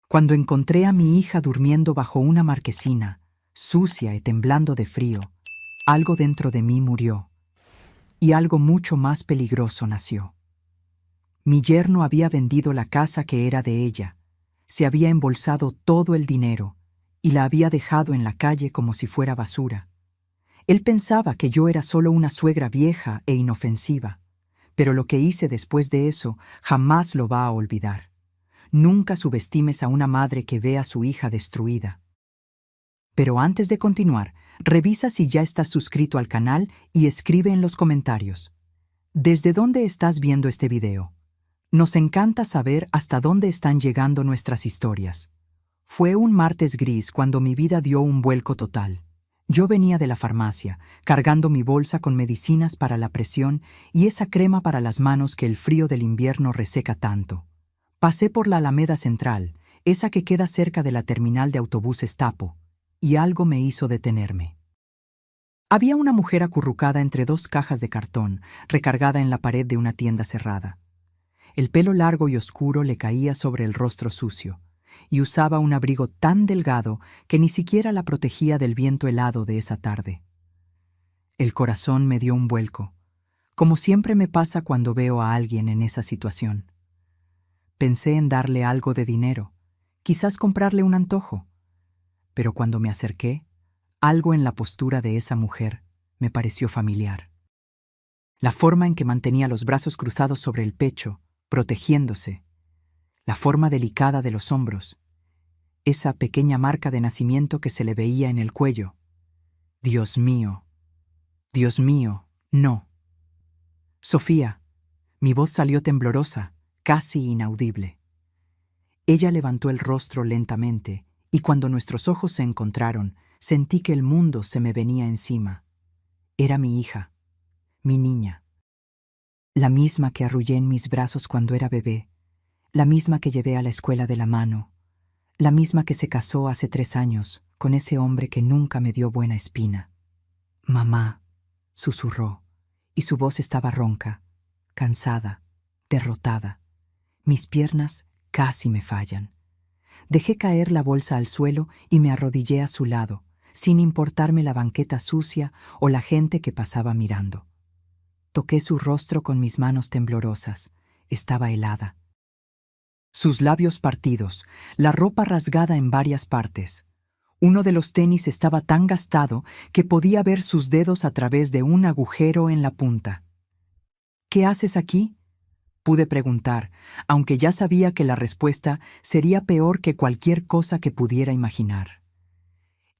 Cuando encontré a mi hija durmiendo bajo una marquesina, sucia y temblando de frío, algo dentro de mí murió, y algo mucho más peligroso nació. Mi yerno había vendido la casa que era de ella, se había embolsado todo el dinero y la había dejado en la calle como si fuera basura. Él pensaba que yo era solo una suegra vieja e inofensiva, pero lo que hice después de eso jamás lo va a olvidar. Nunca subestimes a una madre que ve a su hija destruida. Pero antes de continuar, revisa si ya estás suscrito al canal y escribe en los comentarios. ¿Desde dónde estás viendo este video? Nos encanta saber hasta dónde están llegando nuestras historias. Fue un martes gris cuando mi vida dio un vuelco total. Yo venía de la farmacia, cargando mi bolsa con medicinas para la presión y esa crema para las manos que el frío del invierno reseca tanto. Pasé por la Alameda Central, esa que queda cerca de la terminal de autobuses Tapo, y algo me hizo detenerme. Había una mujer acurrucada entre dos cajas de cartón, recargada en la pared de una tienda cerrada. El pelo largo y oscuro le caía sobre el rostro sucio, y usaba un abrigo tan delgado que ni siquiera la protegía del viento helado de esa tarde. El corazón me dio un vuelco, como siempre me pasa cuando veo a alguien en esa situación. Pensé en darle algo de dinero, quizás comprarle un antojo, pero cuando me acerqué, algo en la postura de esa mujer me pareció familiar. La forma en que mantenía los brazos cruzados sobre el pecho, protegiéndose, la forma delicada de los hombros, esa pequeña marca de nacimiento que se le veía en el cuello. Dios mío, no. Sofía, mi voz salió temblorosa, casi inaudible. Ella levantó el rostro lentamente, y cuando nuestros ojos se encontraron, sentí que el mundo se me venía encima. Era mi hija, mi niña. La misma que arrullé en mis brazos cuando era bebé, la misma que llevé a la escuela de la mano, la misma que se casó hace 3 años con ese hombre que nunca me dio buena espina. Mamá, susurró, y su voz estaba ronca, cansada, derrotada. Mis piernas casi me fallan. Dejé caer la bolsa al suelo y me arrodillé a su lado, sin importarme la banqueta sucia o la gente que pasaba mirando. Toqué su rostro con mis manos temblorosas. Estaba helada. Sus labios partidos, la ropa rasgada en varias partes. Uno de los tenis estaba tan gastado que podía ver sus dedos a través de un agujero en la punta. ¿Qué haces aquí?, pude preguntar, aunque ya sabía que la respuesta sería peor que cualquier cosa que pudiera imaginar.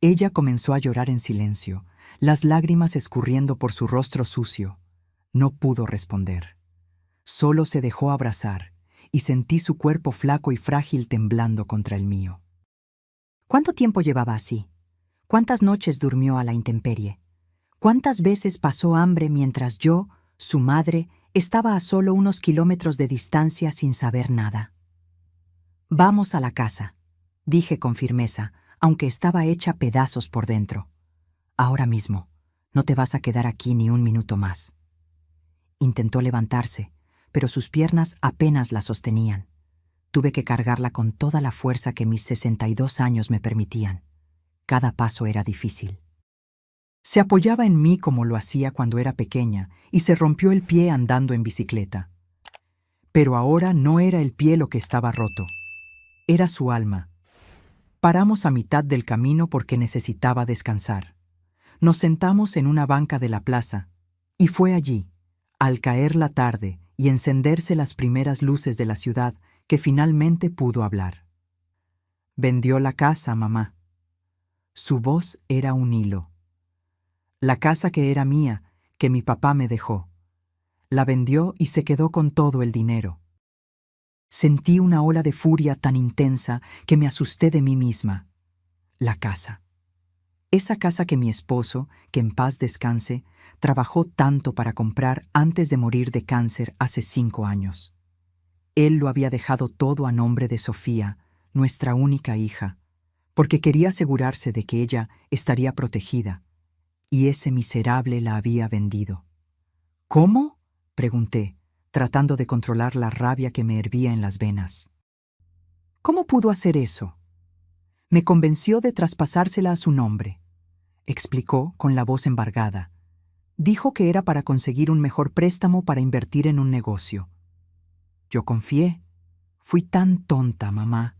Ella comenzó a llorar en silencio, las lágrimas escurriendo por su rostro sucio. No pudo responder. Solo se dejó abrazar, y sentí su cuerpo flaco y frágil temblando contra el mío. ¿Cuánto tiempo llevaba así? ¿Cuántas noches durmió a la intemperie? ¿Cuántas veces pasó hambre mientras yo, su madre, estaba a solo unos kilómetros de distancia sin saber nada? Vamos a la casa, dije con firmeza, aunque estaba hecha pedazos por dentro. Ahora mismo, no te vas a quedar aquí ni un minuto más. Intentó levantarse, pero sus piernas apenas la sostenían. Tuve que cargarla con toda la fuerza que mis 62 años me permitían. Cada paso era difícil. Se apoyaba en mí como lo hacía cuando era pequeña y se rompió el pie andando en bicicleta. Pero ahora no era el pie lo que estaba roto. Era su alma. Paramos a mitad del camino porque necesitaba descansar. Nos sentamos en una banca de la plaza y fue allí, al caer la tarde y encenderse las primeras luces de la ciudad, que finalmente pudo hablar. Vendió la casa, mamá. Su voz era un hilo. La casa que era mía, que mi papá me dejó. La vendió y se quedó con todo el dinero. Sentí una ola de furia tan intensa que me asusté de mí misma. La casa. Esa casa que mi esposo, que en paz descanse, trabajó tanto para comprar antes de morir de cáncer hace 5 años. Él lo había dejado todo a nombre de Sofía, nuestra única hija, porque quería asegurarse de que ella estaría protegida, y ese miserable la había vendido. ¿Cómo?, pregunté, tratando de controlar la rabia que me hervía en las venas. ¿Cómo pudo hacer eso? Me convenció de traspasársela a su nombre, explicó con la voz embargada. Dijo que era para conseguir un mejor préstamo para invertir en un negocio. Yo confié. Fui tan tonta, mamá,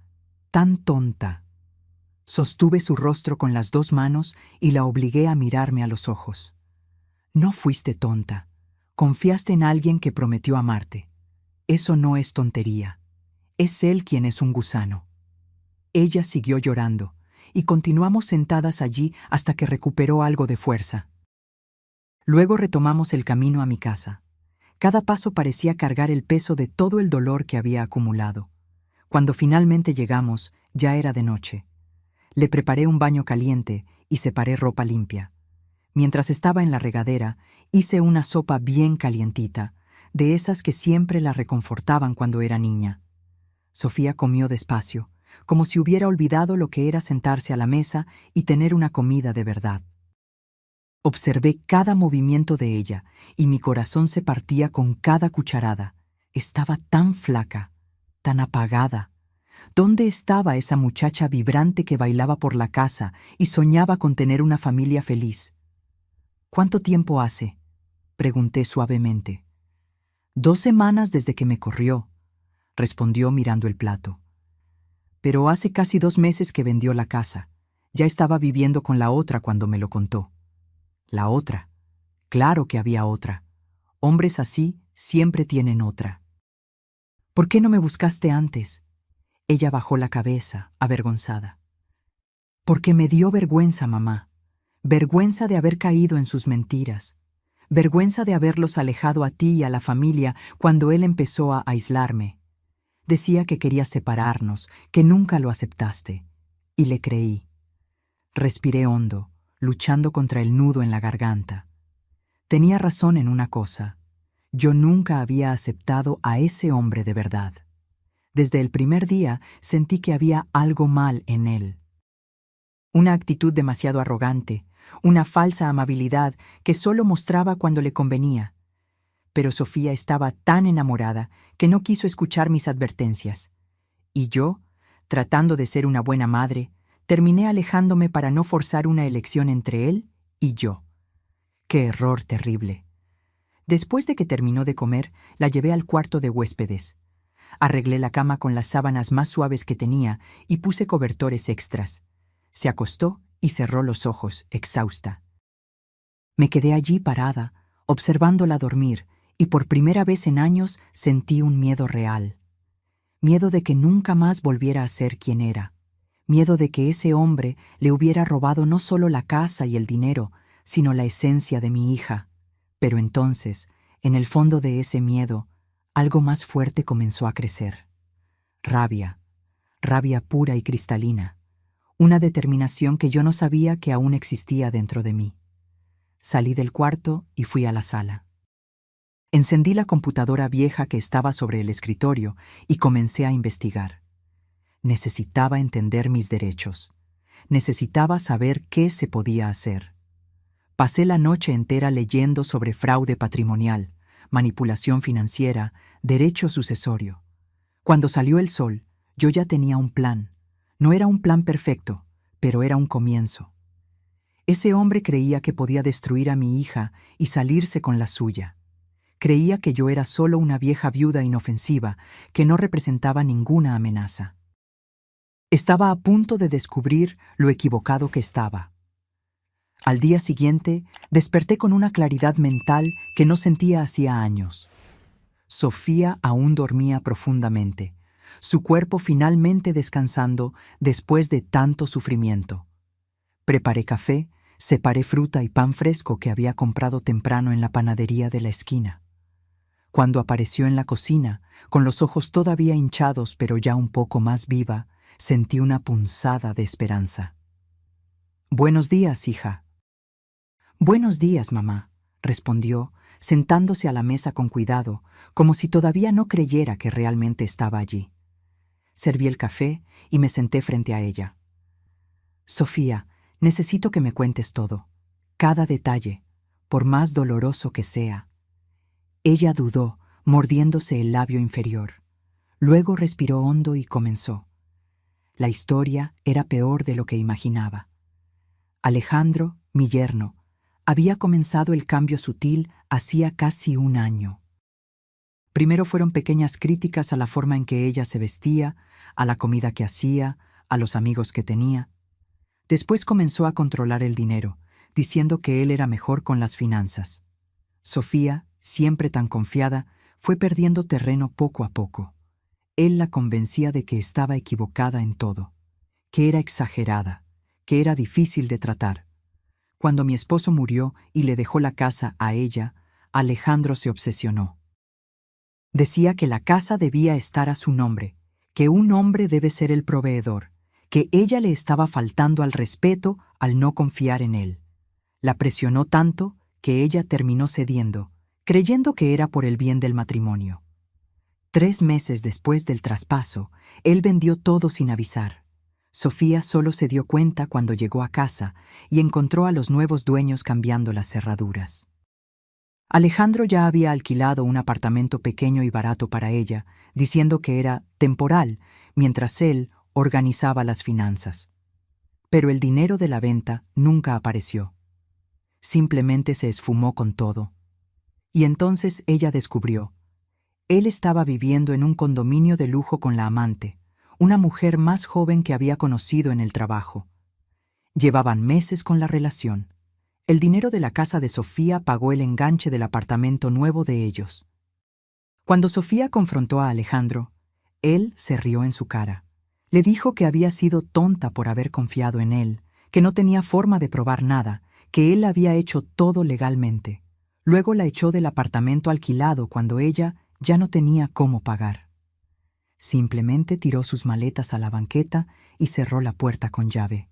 tan tonta. Sostuve su rostro con las 2 manos y la obligué a mirarme a los ojos. No fuiste tonta. Confiaste en alguien que prometió amarte. Eso no es tontería. Es él quien es un gusano. Ella siguió llorando, y continuamos sentadas allí hasta que recuperó algo de fuerza. Luego retomamos el camino a mi casa. Cada paso parecía cargar el peso de todo el dolor que había acumulado. Cuando finalmente llegamos, ya era de noche. Le preparé un baño caliente y separé ropa limpia. Mientras estaba en la regadera, hice una sopa bien calientita, de esas que siempre la reconfortaban cuando era niña. Sofía comió despacio, como si hubiera olvidado lo que era sentarse a la mesa y tener una comida de verdad. Observé cada movimiento de ella y mi corazón se partía con cada cucharada. Estaba tan flaca, tan apagada. ¿Dónde estaba esa muchacha vibrante que bailaba por la casa y soñaba con tener una familia feliz? ¿Cuánto tiempo hace?, pregunté suavemente. 2 semanas desde que me corrió, respondió mirando el plato. Pero hace casi 2 meses que vendió la casa. Ya estaba viviendo con la otra cuando me lo contó. La otra. Claro que había otra. Hombres así siempre tienen otra. ¿Por qué no me buscaste antes? Ella bajó la cabeza, avergonzada. Porque me dio vergüenza, mamá. Vergüenza de haber caído en sus mentiras. Vergüenza de haberlos alejado a ti y a la familia cuando él empezó a aislarme. Decía que quería separarnos, que nunca lo aceptaste. Y le creí. Respiré hondo, luchando contra el nudo en la garganta. Tenía razón en una cosa. Yo nunca había aceptado a ese hombre de verdad. Desde el primer día sentí que había algo mal en él. Una actitud demasiado arrogante, una falsa amabilidad que solo mostraba cuando le convenía. Pero Sofía estaba tan enamorada que no quiso escuchar mis advertencias. Y yo, tratando de ser una buena madre, terminé alejándome para no forzar una elección entre él y yo. ¡Qué error terrible! Después de que terminó de comer, la llevé al cuarto de huéspedes. Arreglé la cama con las sábanas más suaves que tenía y puse cobertores extras. Se acostó y cerró los ojos, exhausta. Me quedé allí parada, observándola dormir, y por primera vez en años sentí un miedo real. Miedo de que nunca más volviera a ser quien era. Miedo de que ese hombre le hubiera robado no solo la casa y el dinero, sino la esencia de mi hija. Pero entonces, en el fondo de ese miedo, algo más fuerte comenzó a crecer. Rabia, rabia pura y cristalina. Una determinación que yo no sabía que aún existía dentro de mí. Salí del cuarto y fui a la sala. Encendí la computadora vieja que estaba sobre el escritorio y comencé a investigar. Necesitaba entender mis derechos. Necesitaba saber qué se podía hacer. Pasé la noche entera leyendo sobre fraude patrimonial, manipulación financiera, derecho sucesorio. Cuando salió el sol, yo ya tenía un plan. No era un plan perfecto, pero era un comienzo. Ese hombre creía que podía destruir a mi hija y salirse con la suya. Creía que yo era solo una vieja viuda inofensiva que no representaba ninguna amenaza. Estaba a punto de descubrir lo equivocado que estaba. Al día siguiente, desperté con una claridad mental que no sentía hacía años. Sofía aún dormía profundamente, su cuerpo finalmente descansando después de tanto sufrimiento. Preparé café, separé fruta y pan fresco que había comprado temprano en la panadería de la esquina. Cuando apareció en la cocina, con los ojos todavía hinchados pero ya un poco más viva, sentí una punzada de esperanza. «Buenos días, hija». «Buenos días, mamá», respondió, sentándose a la mesa con cuidado, como si todavía no creyera que realmente estaba allí. Serví el café y me senté frente a ella. «Sofía, necesito que me cuentes todo, cada detalle, por más doloroso que sea». Ella dudó, mordiéndose el labio inferior. Luego respiró hondo y comenzó. La historia era peor de lo que imaginaba. Alejandro, mi yerno, había comenzado el cambio sutil hacía casi un año. Primero fueron pequeñas críticas a la forma en que ella se vestía, a la comida que hacía, a los amigos que tenía. Después comenzó a controlar el dinero, diciendo que él era mejor con las finanzas. Sofía, siempre tan confiada, fue perdiendo terreno poco a poco. Él la convencía de que estaba equivocada en todo, que era exagerada, que era difícil de tratar. Cuando mi esposo murió y le dejó la casa a ella, Alejandro se obsesionó. Decía que la casa debía estar a su nombre, que un hombre debe ser el proveedor, que ella le estaba faltando al respeto al no confiar en él. La presionó tanto que ella terminó cediendo, creyendo que era por el bien del matrimonio. 3 meses después del traspaso, él vendió todo sin avisar. Sofía solo se dio cuenta cuando llegó a casa y encontró a los nuevos dueños cambiando las cerraduras. Alejandro ya había alquilado un apartamento pequeño y barato para ella, diciendo que era temporal, mientras él organizaba las finanzas. Pero el dinero de la venta nunca apareció. Simplemente se esfumó con todo. Y entonces ella descubrió. Él estaba viviendo en un condominio de lujo con la amante, una mujer más joven que había conocido en el trabajo. Llevaban meses con la relación. El dinero de la casa de Sofía pagó el enganche del apartamento nuevo de ellos. Cuando Sofía confrontó a Alejandro, él se rió en su cara. Le dijo que había sido tonta por haber confiado en él, que no tenía forma de probar nada, que él había hecho todo legalmente. Luego la echó del apartamento alquilado cuando ella ya no tenía cómo pagar. Simplemente tiró sus maletas a la banqueta y cerró la puerta con llave.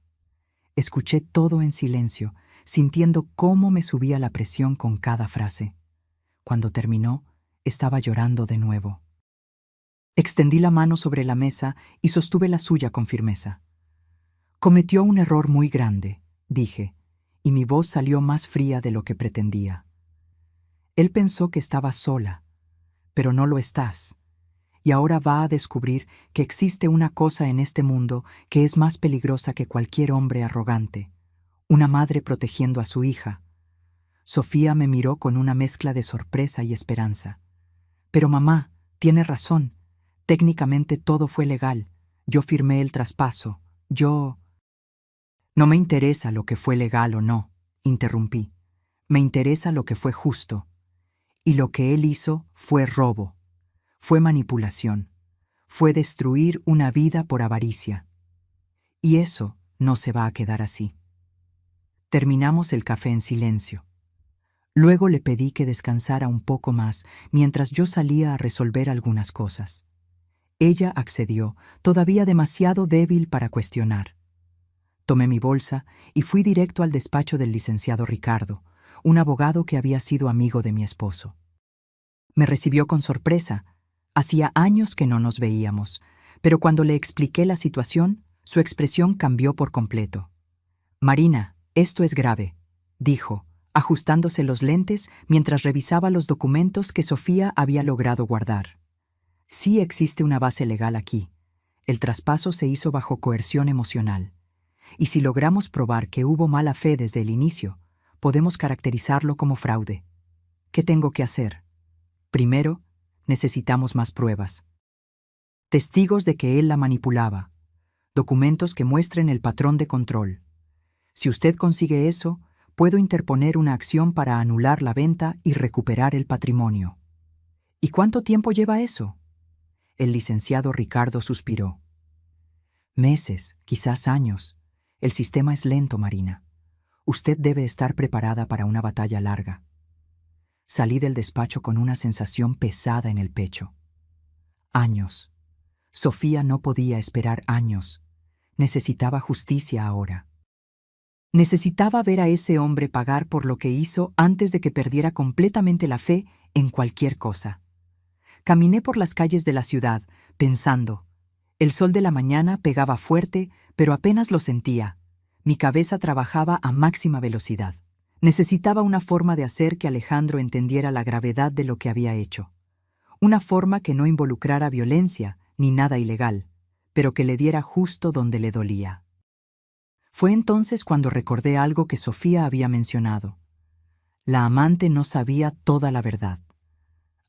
Escuché todo en silencio, sintiendo cómo me subía la presión con cada frase. Cuando terminó, estaba llorando de nuevo. Extendí la mano sobre la mesa y sostuve la suya con firmeza. Cometió un error muy grande, dije, y mi voz salió más fría de lo que pretendía. Él pensó que estaba sola, pero no lo estás. Y ahora va a descubrir que existe una cosa en este mundo que es más peligrosa que cualquier hombre arrogante. Una madre protegiendo a su hija. Sofía me miró con una mezcla de sorpresa y esperanza. Pero mamá, tiene razón. Técnicamente todo fue legal. Yo firmé el traspaso. No me interesa lo que fue legal o no, interrumpí. Me interesa lo que fue justo. Y lo que él hizo fue robo. Fue manipulación. Fue destruir una vida por avaricia. Y eso no se va a quedar así. Terminamos el café en silencio. Luego le pedí que descansara un poco más mientras yo salía a resolver algunas cosas. Ella accedió, todavía demasiado débil para cuestionar. Tomé mi bolsa y fui directo al despacho del licenciado Ricardo, un abogado que había sido amigo de mi esposo. Me recibió con sorpresa. Hacía años que no nos veíamos, pero cuando le expliqué la situación, su expresión cambió por completo. «Marina, esto es grave», dijo, ajustándose los lentes mientras revisaba los documentos que Sofía había logrado guardar. «Sí existe una base legal aquí. El traspaso se hizo bajo coerción emocional. Y si logramos probar que hubo mala fe desde el inicio, podemos caracterizarlo como fraude. ¿Qué tengo que hacer? Primero, necesitamos más pruebas. Testigos de que él la manipulaba. Documentos que muestren el patrón de control. Si usted consigue eso, puedo interponer una acción para anular la venta y recuperar el patrimonio». «¿Y cuánto tiempo lleva eso?». El licenciado Ricardo suspiró. «Meses, quizás años. El sistema es lento, Marina. Usted debe estar preparada para una batalla larga». Salí del despacho con una sensación pesada en el pecho. Años. Sofía no podía esperar años. Necesitaba justicia ahora. Necesitaba ver a ese hombre pagar por lo que hizo antes de que perdiera completamente la fe en cualquier cosa. Caminé por las calles de la ciudad, pensando. El sol de la mañana pegaba fuerte, pero apenas lo sentía. Mi cabeza trabajaba a máxima velocidad. Necesitaba una forma de hacer que Alejandro entendiera la gravedad de lo que había hecho. Una forma que no involucrara violencia ni nada ilegal, pero que le diera justo donde le dolía. Fue entonces cuando recordé algo que Sofía había mencionado. La amante no sabía toda la verdad.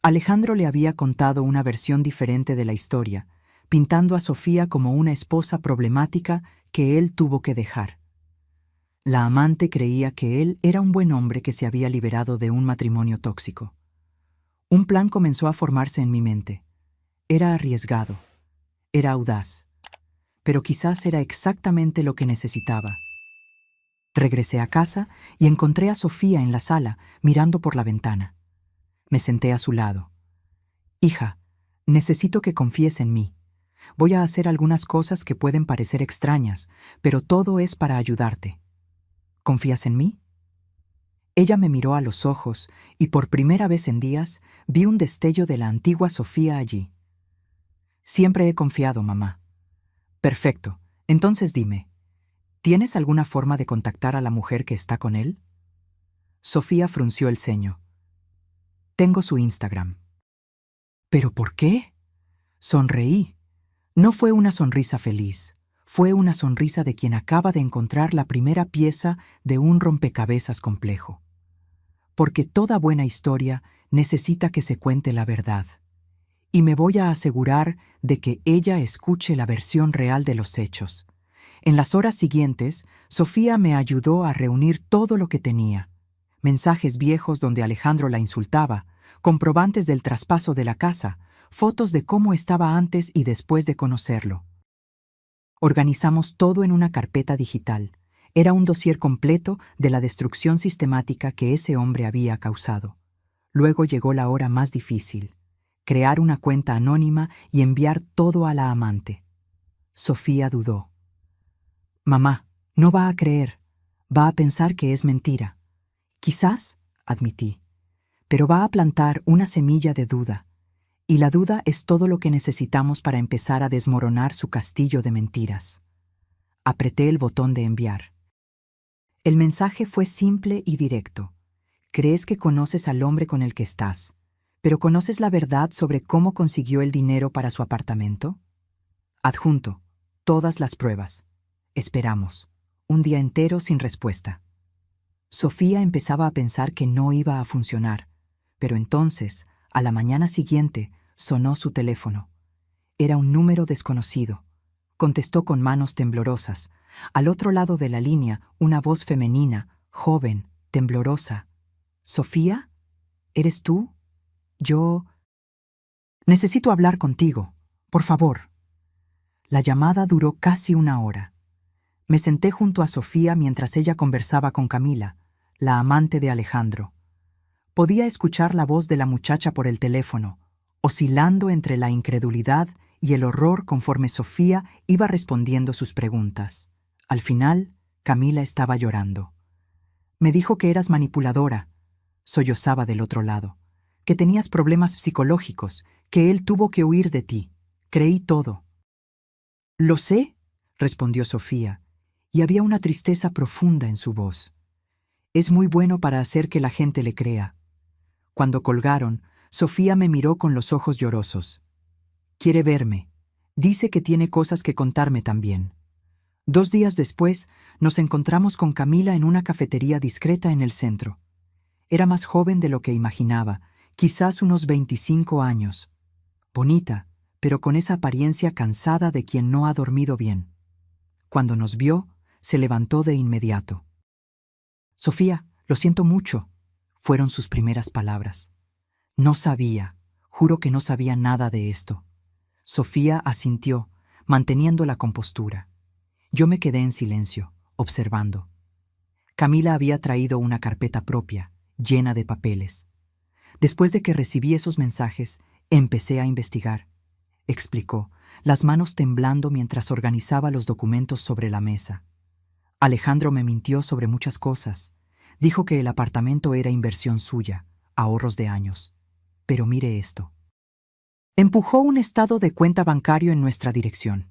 Alejandro le había contado una versión diferente de la historia, pintando a Sofía como una esposa problemática que él tuvo que dejar. La amante creía que él era un buen hombre que se había liberado de un matrimonio tóxico. Un plan comenzó a formarse en mi mente. Era arriesgado, era audaz, pero quizás era exactamente lo que necesitaba. Regresé a casa y encontré a Sofía en la sala, mirando por la ventana. Me senté a su lado. «Hija, necesito que confíes en mí. Voy a hacer algunas cosas que pueden parecer extrañas, pero todo es para ayudarte. ¿Confías en mí?» Ella me miró a los ojos y por primera vez en días vi un destello de la antigua Sofía allí. «Siempre he confiado, mamá». «Perfecto. Entonces dime, ¿tienes alguna forma de contactar a la mujer que está con él?» Sofía frunció el ceño. «Tengo su Instagram». «¿Pero por qué?» Sonreí. No fue una sonrisa feliz. Fue una sonrisa de quien acaba de encontrar la primera pieza de un rompecabezas complejo. Porque toda buena historia necesita que se cuente la verdad. Y me voy a asegurar de que ella escuche la versión real de los hechos. En las horas siguientes, Sofía me ayudó a reunir todo lo que tenía. Mensajes viejos donde Alejandro la insultaba, comprobantes del traspaso de la casa, fotos de cómo estaba antes y después de conocerlo. Organizamos todo en una carpeta digital. Era un dossier completo de la destrucción sistemática que ese hombre había causado. Luego llegó la hora más difícil: crear una cuenta anónima y enviar todo a la amante. Sofía dudó. «Mamá, no va a creer. Va a pensar que es mentira». «Quizás», admití, «pero va a plantar una semilla de duda. Y la duda es todo lo que necesitamos para empezar a desmoronar su castillo de mentiras». Apreté el botón de enviar. El mensaje fue simple y directo. «Crees que conoces al hombre con el que estás, pero ¿conoces la verdad sobre cómo consiguió el dinero para su apartamento?» Adjunto, todas las pruebas. Esperamos. Un día entero sin respuesta. Sofía empezaba a pensar que no iba a funcionar, pero entonces, a la mañana siguiente, sonó su teléfono. Era un número desconocido. Contestó con manos temblorosas. Al otro lado de la línea, una voz femenina, joven, temblorosa. «¿Sofía? ¿Eres tú? Yo... necesito hablar contigo, por favor». La llamada duró casi una hora. Me senté junto a Sofía mientras ella conversaba con Camila, la amante de Alejandro. Podía escuchar la voz de la muchacha por el teléfono, oscilando entre la incredulidad y el horror conforme Sofía iba respondiendo sus preguntas. Al final, Camila estaba llorando. «Me dijo que eras manipuladora», sollozaba del otro lado, «que tenías problemas psicológicos, que él tuvo que huir de ti. Creí todo». «Lo sé», respondió Sofía, y había una tristeza profunda en su voz. «Es muy bueno para hacer que la gente le crea». Cuando colgaron, Sofía me miró con los ojos llorosos. «Quiere verme. Dice que tiene cosas que contarme también». 2 días después, nos encontramos con Camila en una cafetería discreta en el centro. Era más joven de lo que imaginaba, quizás unos 25 años. Bonita, pero con esa apariencia cansada de quien no ha dormido bien. Cuando nos vio, se levantó de inmediato. «Sofía, lo siento mucho», fueron sus primeras palabras. No sabía, juro que no sabía nada de esto. Sofía asintió, manteniendo la compostura. Yo me quedé en silencio, observando. Camila había traído una carpeta propia, llena de papeles. Después de que recibí esos mensajes, empecé a investigar, explicó, las manos temblando mientras organizaba los documentos sobre la mesa. Alejandro me mintió sobre muchas cosas. Dijo que el apartamento era inversión suya, ahorros de años. Pero mire esto. Empujó un estado de cuenta bancario en nuestra dirección.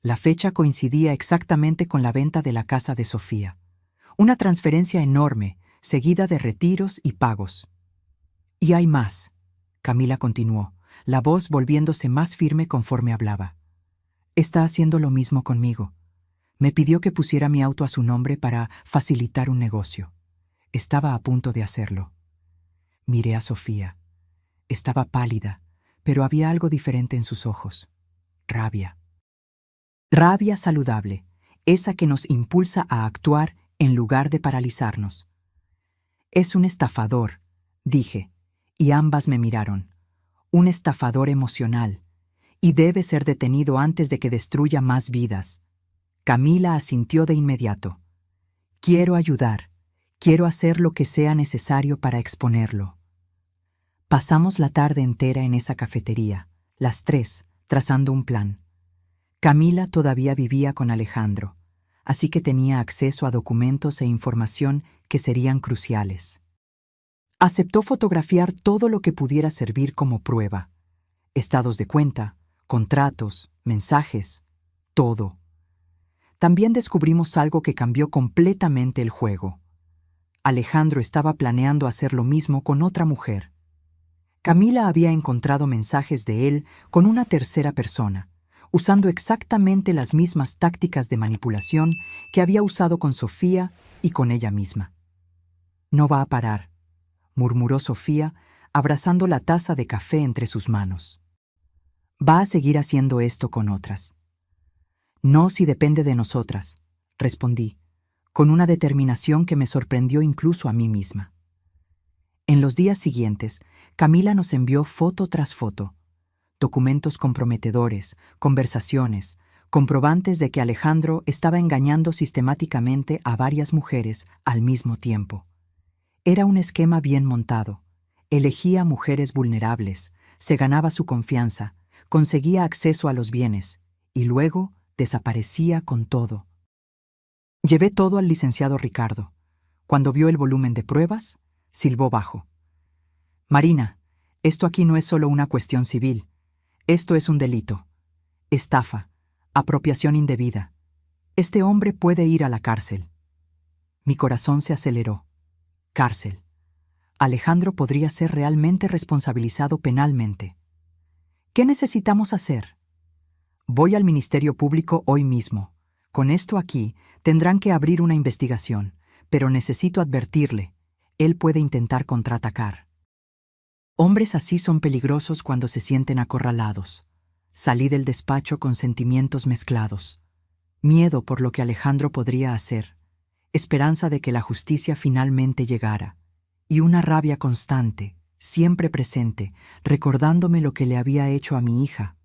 La fecha coincidía exactamente con la venta de la casa de Sofía. Una transferencia enorme, seguida de retiros y pagos. «Y hay más», Camila continuó, la voz volviéndose más firme conforme hablaba. Está haciendo lo mismo conmigo. Me pidió que pusiera mi auto a su nombre para facilitar un negocio. Estaba a punto de hacerlo. Miré a Sofía. Estaba pálida, pero había algo diferente en sus ojos. Rabia. Rabia saludable, esa que nos impulsa a actuar en lugar de paralizarnos. Es un estafador, dije, y ambas me miraron. Un estafador emocional, y debe ser detenido antes de que destruya más vidas. Camila asintió de inmediato. Quiero ayudar. Quiero hacer lo que sea necesario para exponerlo. Pasamos la tarde entera en esa cafetería, las tres, trazando un plan. Camila todavía vivía con Alejandro, así que tenía acceso a documentos e información que serían cruciales. Aceptó fotografiar todo lo que pudiera servir como prueba. Estados de cuenta, contratos, mensajes, todo. También descubrimos algo que cambió completamente el juego. Alejandro estaba planeando hacer lo mismo con otra mujer. Camila había encontrado mensajes de él con una tercera persona, usando exactamente las mismas tácticas de manipulación que había usado con Sofía y con ella misma. No va a parar, murmuró Sofía, abrazando la taza de café entre sus manos. Va a seguir haciendo esto con otras. No si depende de nosotras, respondí, con una determinación que me sorprendió incluso a mí misma. En los días siguientes, Camila nos envió foto tras foto, documentos comprometedores, conversaciones, comprobantes de que Alejandro estaba engañando sistemáticamente a varias mujeres al mismo tiempo. Era un esquema bien montado. Elegía mujeres vulnerables, se ganaba su confianza, conseguía acceso a los bienes y luego desaparecía con todo. Llevé todo al licenciado Ricardo. Cuando vio el volumen de pruebas, silbó bajo. Marina, esto aquí no es solo una cuestión civil. Esto es un delito. Estafa, apropiación indebida. Este hombre puede ir a la cárcel. Mi corazón se aceleró. Cárcel. Alejandro podría ser realmente responsabilizado penalmente. ¿Qué necesitamos hacer? Voy al Ministerio Público hoy mismo. Con esto aquí, tendrán que abrir una investigación, pero necesito advertirle. Él puede intentar contraatacar. Hombres así son peligrosos cuando se sienten acorralados. Salí del despacho con sentimientos mezclados. Miedo por lo que Alejandro podría hacer, esperanza de que la justicia finalmente llegara, y una rabia constante, siempre presente, recordándome lo que le había hecho a mi hija.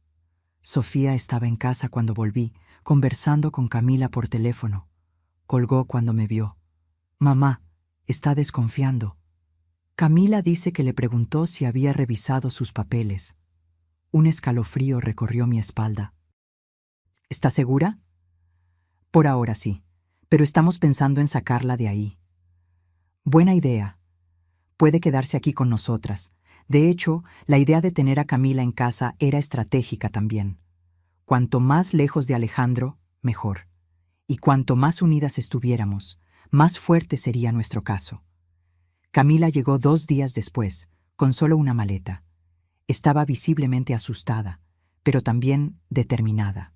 Sofía estaba en casa cuando volví, conversando con Camila por teléfono. Colgó cuando me vio. Mamá, está desconfiando. Camila dice que le preguntó si había revisado sus papeles. Un escalofrío recorrió mi espalda. ¿Está segura? Por ahora sí, pero estamos pensando en sacarla de ahí. Buena idea. Puede quedarse aquí con nosotras. De hecho, la idea de tener a Camila en casa era estratégica también. Cuanto más lejos de Alejandro, mejor. Y cuanto más unidas estuviéramos, más fuerte sería nuestro caso. Camila llegó 2 días después, con solo una maleta. Estaba visiblemente asustada, pero también determinada.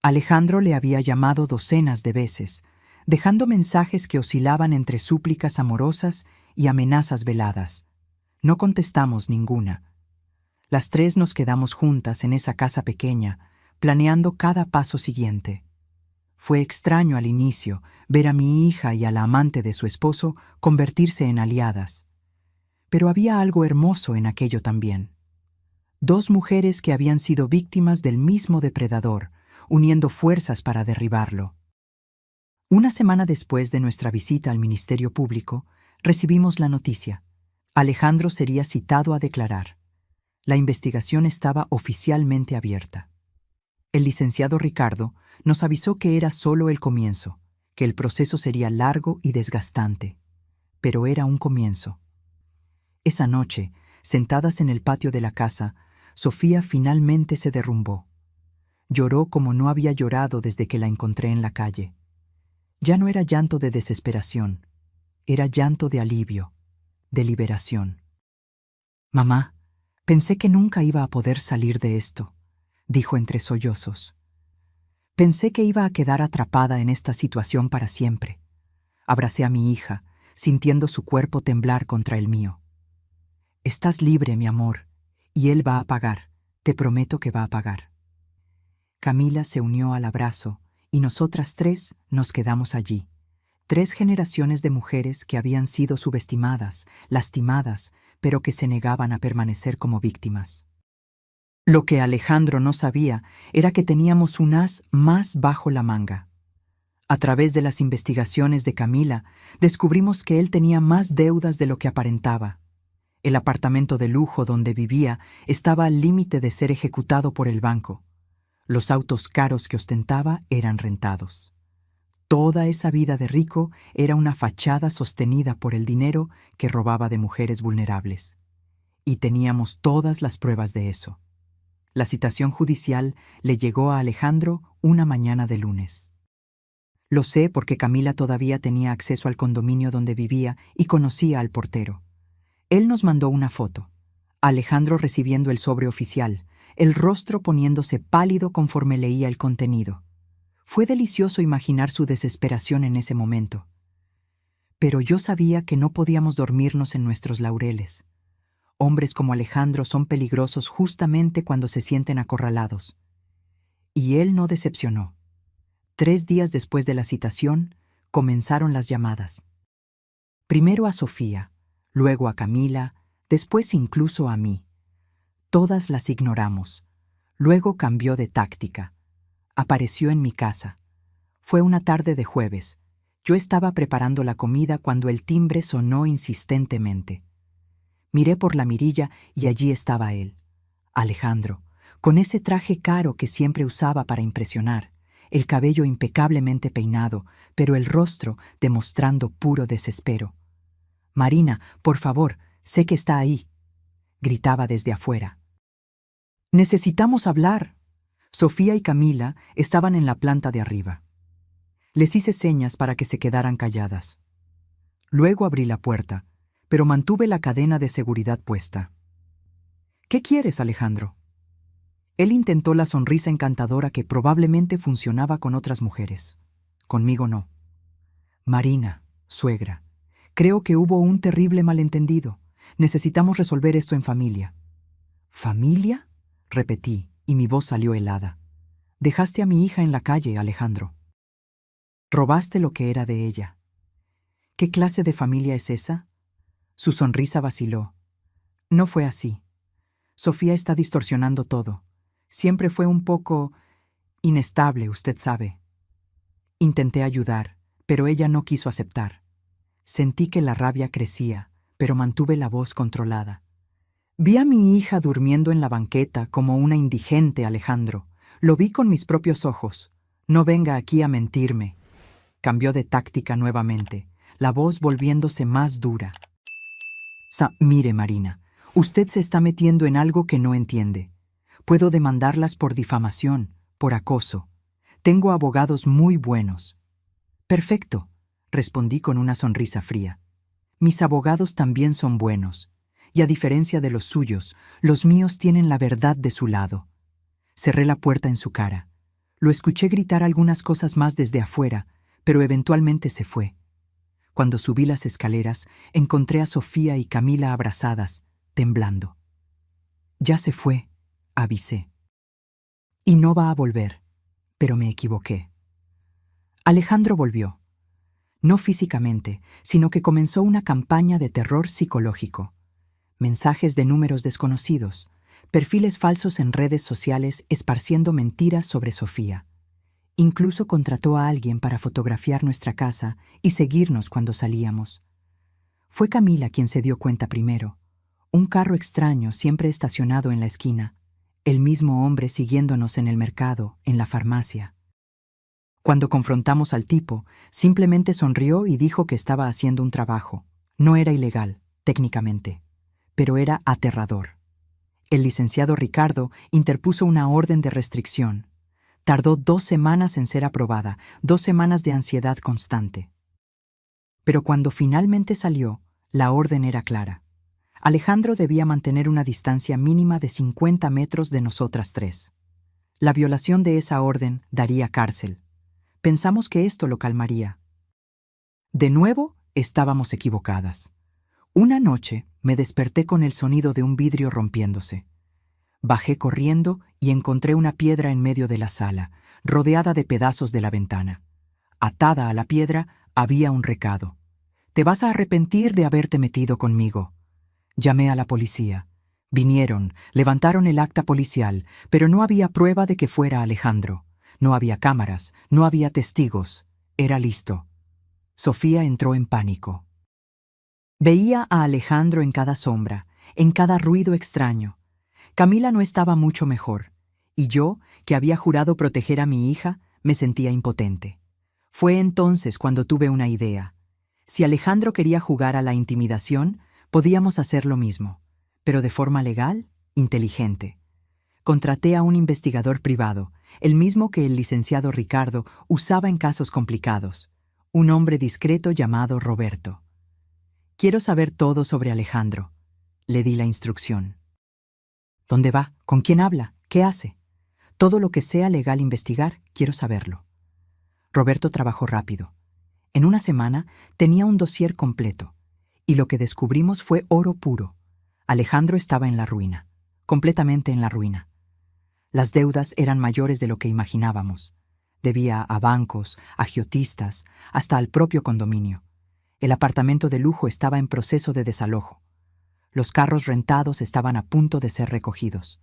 Alejandro le había llamado docenas de veces, dejando mensajes que oscilaban entre súplicas amorosas y amenazas veladas. No contestamos ninguna. Las tres nos quedamos juntas en esa casa pequeña, planeando cada paso siguiente. Fue extraño al inicio ver a mi hija y a la amante de su esposo convertirse en aliadas. Pero había algo hermoso en aquello también. 2 mujeres que habían sido víctimas del mismo depredador, uniendo fuerzas para derribarlo. Una semana después de nuestra visita al Ministerio Público, recibimos la noticia. Alejandro sería citado a declarar. La investigación estaba oficialmente abierta. El licenciado Ricardo nos avisó que era solo el comienzo, que el proceso sería largo y desgastante. Pero era un comienzo. Esa noche, sentadas en el patio de la casa, Sofía finalmente se derrumbó. Lloró como no había llorado desde que la encontré en la calle. Ya no era llanto de desesperación, era llanto de alivio, de liberación. Mamá, pensé que nunca iba a poder salir de esto, dijo entre sollozos. Pensé que iba a quedar atrapada en esta situación para siempre. Abracé a mi hija, sintiendo su cuerpo temblar contra el mío. Estás libre, mi amor, y él va a pagar. Te prometo que va a pagar. Camila se unió al abrazo y nosotras tres nos quedamos allí. 3 generaciones de mujeres que habían sido subestimadas, lastimadas, pero que se negaban a permanecer como víctimas. Lo que Alejandro no sabía era que teníamos un as más bajo la manga. A través de las investigaciones de Camila, descubrimos que él tenía más deudas de lo que aparentaba. El apartamento de lujo donde vivía estaba al límite de ser ejecutado por el banco. Los autos caros que ostentaba eran rentados. Toda esa vida de rico era una fachada sostenida por el dinero que robaba de mujeres vulnerables. Y teníamos todas las pruebas de eso. La citación judicial le llegó a Alejandro una mañana de lunes. Lo sé porque Camila todavía tenía acceso al condominio donde vivía y conocía al portero. Él nos mandó una foto. Alejandro recibiendo el sobre oficial, el rostro poniéndose pálido conforme leía el contenido. Fue delicioso imaginar su desesperación en ese momento. Pero yo sabía que no podíamos dormirnos en nuestros laureles. Hombres como Alejandro son peligrosos justamente cuando se sienten acorralados. Y él no decepcionó. 3 días después de la citación, comenzaron las llamadas. Primero a Sofía, luego a Camila, después incluso a mí. Todas las ignoramos. Luego cambió de táctica. Apareció en mi casa. Fue una tarde de jueves. Yo estaba preparando la comida cuando el timbre sonó insistentemente. Miré por la mirilla y allí estaba él, Alejandro, con ese traje caro que siempre usaba para impresionar, el cabello impecablemente peinado, pero el rostro demostrando puro desespero. «Marina, por favor, sé que está ahí», gritaba desde afuera. «Necesitamos hablar». Sofía y Camila estaban en la planta de arriba. Les hice señas para que se quedaran calladas. Luego abrí la puerta, pero mantuve la cadena de seguridad puesta. «¿Qué quieres, Alejandro?» Él intentó la sonrisa encantadora que probablemente funcionaba con otras mujeres. Conmigo no. «Marina, suegra, creo que hubo un terrible malentendido. Necesitamos resolver esto en familia». «¿Familia?», repetí, y mi voz salió helada. «Dejaste a mi hija en la calle, Alejandro. Robaste lo que era de ella». «¿Qué clase de familia es esa?». Su sonrisa vaciló. «No fue así. Sofía está distorsionando todo. Siempre fue un poco inestable, usted sabe». Intenté ayudar, pero ella no quiso aceptar. Sentí que la rabia crecía, pero mantuve la voz controlada. «Vi a mi hija durmiendo en la banqueta como una indigente, Alejandro. Lo vi con mis propios ojos. No venga aquí a mentirme». Cambió de táctica nuevamente, la voz volviéndose más dura. «Mire, Marina, usted se está metiendo en algo que no entiende. Puedo demandarlas por difamación, por acoso. Tengo abogados muy buenos». «Perfecto», respondí con una sonrisa fría. «Mis abogados también son buenos. Y a diferencia de los suyos, los míos tienen la verdad de su lado». Cerré la puerta en su cara. Lo escuché gritar algunas cosas más desde afuera, pero eventualmente se fue. Cuando subí las escaleras, encontré a Sofía y Camila abrazadas, temblando. «Ya se fue», avisé. «Y no va a volver», pero me equivoqué. Alejandro volvió. No físicamente, sino que comenzó una campaña de terror psicológico. Mensajes de números desconocidos, perfiles falsos en redes sociales esparciendo mentiras sobre Sofía. Incluso contrató a alguien para fotografiar nuestra casa y seguirnos cuando salíamos. Fue Camila quien se dio cuenta primero. Un carro extraño siempre estacionado en la esquina. El mismo hombre siguiéndonos en el mercado, en la farmacia. Cuando confrontamos al tipo, simplemente sonrió y dijo que estaba haciendo un trabajo. No era ilegal, técnicamente, pero era aterrador. El licenciado Ricardo interpuso una orden de restricción. Tardó 2 semanas en ser aprobada, 2 semanas de ansiedad constante. Pero cuando finalmente salió, la orden era clara. Alejandro debía mantener una distancia mínima de 50 metros de nosotras 3. La violación de esa orden daría cárcel. Pensamos que esto lo calmaría. De nuevo, estábamos equivocadas. Una noche me desperté con el sonido de un vidrio rompiéndose. Bajé corriendo y encontré una piedra en medio de la sala, rodeada de pedazos de la ventana. Atada a la piedra había un recado. «Te vas a arrepentir de haberte metido conmigo». Llamé a la policía. Vinieron, levantaron el acta policial, pero no había prueba de que fuera Alejandro. No había cámaras, no había testigos. Era listo. Sofía entró en pánico. Veía a Alejandro en cada sombra, en cada ruido extraño. Camila no estaba mucho mejor, y yo, que había jurado proteger a mi hija, me sentía impotente. Fue entonces cuando tuve una idea. Si Alejandro quería jugar a la intimidación, podíamos hacer lo mismo, pero de forma legal, inteligente. Contraté a un investigador privado, el mismo que el licenciado Ricardo usaba en casos complicados, un hombre discreto llamado Roberto. «Quiero saber todo sobre Alejandro», le di la instrucción. «¿Dónde va? ¿Con quién habla? ¿Qué hace? Todo lo que sea legal investigar, quiero saberlo». Roberto trabajó rápido. En una semana tenía un dossier completo, y lo que descubrimos fue oro puro. Alejandro estaba en la ruina, completamente en la ruina. Las deudas eran mayores de lo que imaginábamos. Debía a bancos, agiotistas, hasta al propio condominio. El apartamento de lujo estaba en proceso de desalojo. Los carros rentados estaban a punto de ser recogidos.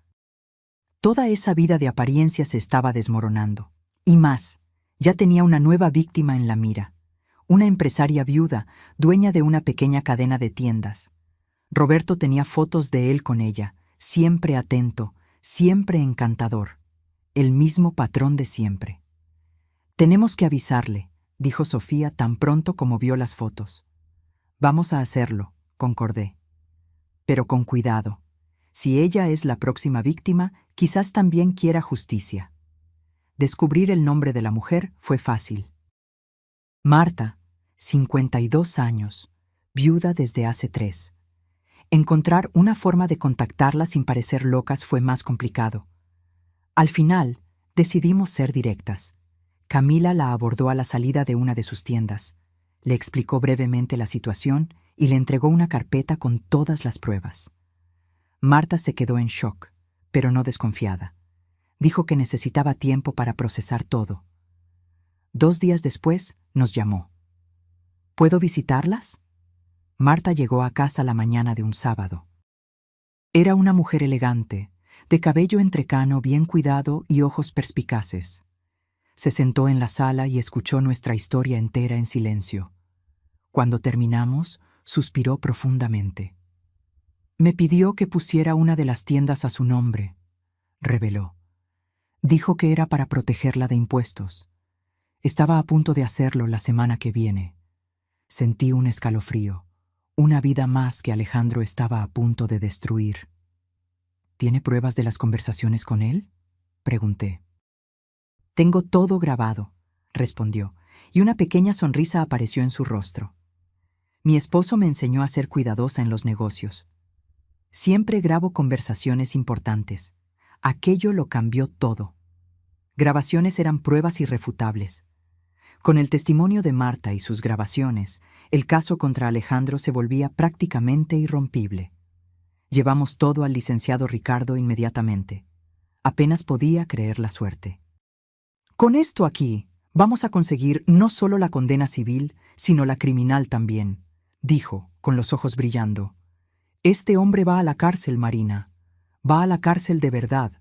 Toda esa vida de apariencia se estaba desmoronando. Y más, ya tenía una nueva víctima en la mira. Una empresaria viuda, dueña de una pequeña cadena de tiendas. Roberto tenía fotos de él con ella, siempre atento, siempre encantador. El mismo patrón de siempre. «Tenemos que avisarle», dijo Sofía tan pronto como vio las fotos. «Vamos a hacerlo», concordé. «Pero con cuidado. Si ella es la próxima víctima, quizás también quiera justicia». Descubrir el nombre de la mujer fue fácil. Marta, 52 años, viuda desde hace 3. Encontrar una forma de contactarla sin parecer locas fue más complicado. Al final, decidimos ser directas. Camila la abordó a la salida de una de sus tiendas, le explicó brevemente la situación y le entregó una carpeta con todas las pruebas. Marta se quedó en shock, pero no desconfiada. Dijo que necesitaba tiempo para procesar todo. 2 días después, nos llamó. «¿Puedo visitarlas?» Marta llegó a casa la mañana de un sábado. Era una mujer elegante, de cabello entrecano bien cuidado y ojos perspicaces. Se sentó en la sala y escuchó nuestra historia entera en silencio. Cuando terminamos, suspiró profundamente. «Me pidió que pusiera una de las tiendas a su nombre», reveló. «Dijo que era para protegerla de impuestos. Estaba a punto de hacerlo la semana que viene. Sentí un escalofrío, una vida más que Alejandro estaba a punto de destruir». «¿Tiene pruebas de las conversaciones con él?», pregunté. «Tengo todo grabado», respondió, y una pequeña sonrisa apareció en su rostro. «Mi esposo me enseñó a ser cuidadosa en los negocios. Siempre grabo conversaciones importantes. Aquello lo cambió todo. Grabaciones eran pruebas irrefutables. Con el testimonio de Marta y sus grabaciones, el caso contra Alejandro se volvía prácticamente irrompible. Llevamos todo al licenciado Ricardo inmediatamente. Apenas podía creer la suerte. «Con esto aquí, vamos a conseguir no solo la condena civil, sino la criminal también», dijo, con los ojos brillando. «Este hombre va a la cárcel, Marina. Va a la cárcel de verdad».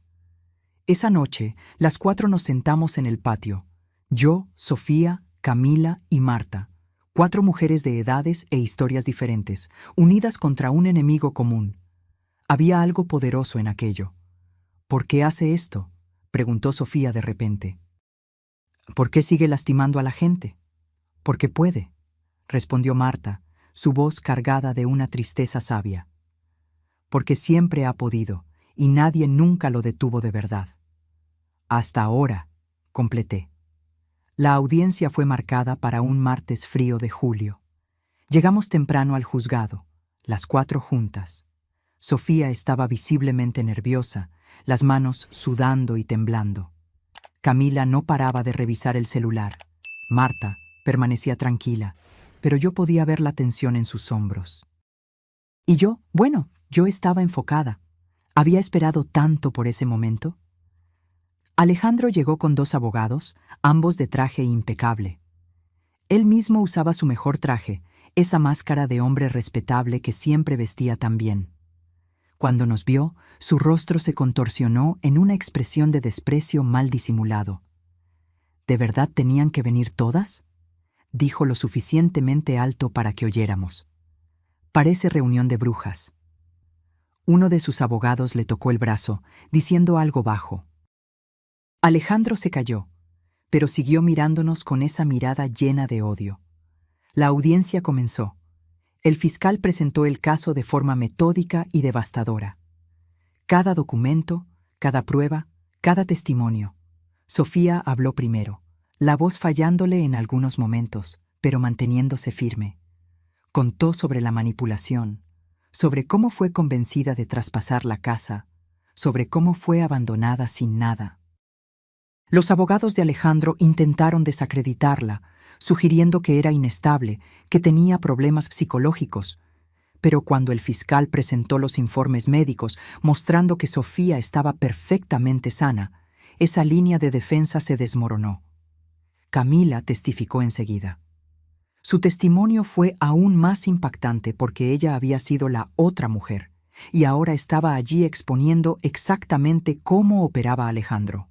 Esa noche, las 4 nos sentamos en el patio. Yo, Sofía, Camila y Marta. 4 mujeres de edades e historias diferentes, unidas contra un enemigo común. Había algo poderoso en aquello. «¿Por qué hace esto?», preguntó Sofía de repente. «¿Por qué sigue lastimando a la gente?». «Porque puede», respondió Marta, su voz cargada de una tristeza sabia. «Porque siempre ha podido, y nadie nunca lo detuvo de verdad». «Hasta ahora», completé. La audiencia fue marcada para un martes frío de julio. Llegamos temprano al juzgado, las 4 juntas. Sofía estaba visiblemente nerviosa, las manos sudando y temblando. Camila no paraba de revisar el celular. Marta permanecía tranquila, pero yo podía ver la tensión en sus hombros. Y yo estaba enfocada. Había esperado tanto por ese momento. Alejandro llegó con 2 abogados, ambos de traje impecable. Él mismo usaba su mejor traje, esa máscara de hombre respetable que siempre vestía tan bien. Cuando nos vio, su rostro se contorsionó en una expresión de desprecio mal disimulado. ¿De verdad tenían que venir todas?, dijo lo suficientemente alto para que oyéramos. Parece reunión de brujas. Uno de sus abogados le tocó el brazo, diciendo algo bajo. Alejandro se calló, pero siguió mirándonos con esa mirada llena de odio. La audiencia comenzó. El fiscal presentó el caso de forma metódica y devastadora. Cada documento, cada prueba, cada testimonio. Sofía habló primero, la voz fallándole en algunos momentos, pero manteniéndose firme. Contó sobre la manipulación, sobre cómo fue convencida de traspasar la casa, sobre cómo fue abandonada sin nada. Los abogados de Alejandro intentaron desacreditarla, sugiriendo que era inestable, que tenía problemas psicológicos. Pero cuando el fiscal presentó los informes médicos mostrando que Sofía estaba perfectamente sana, esa línea de defensa se desmoronó. Camila testificó enseguida. Su testimonio fue aún más impactante porque ella había sido la otra mujer, y ahora estaba allí exponiendo exactamente cómo operaba Alejandro.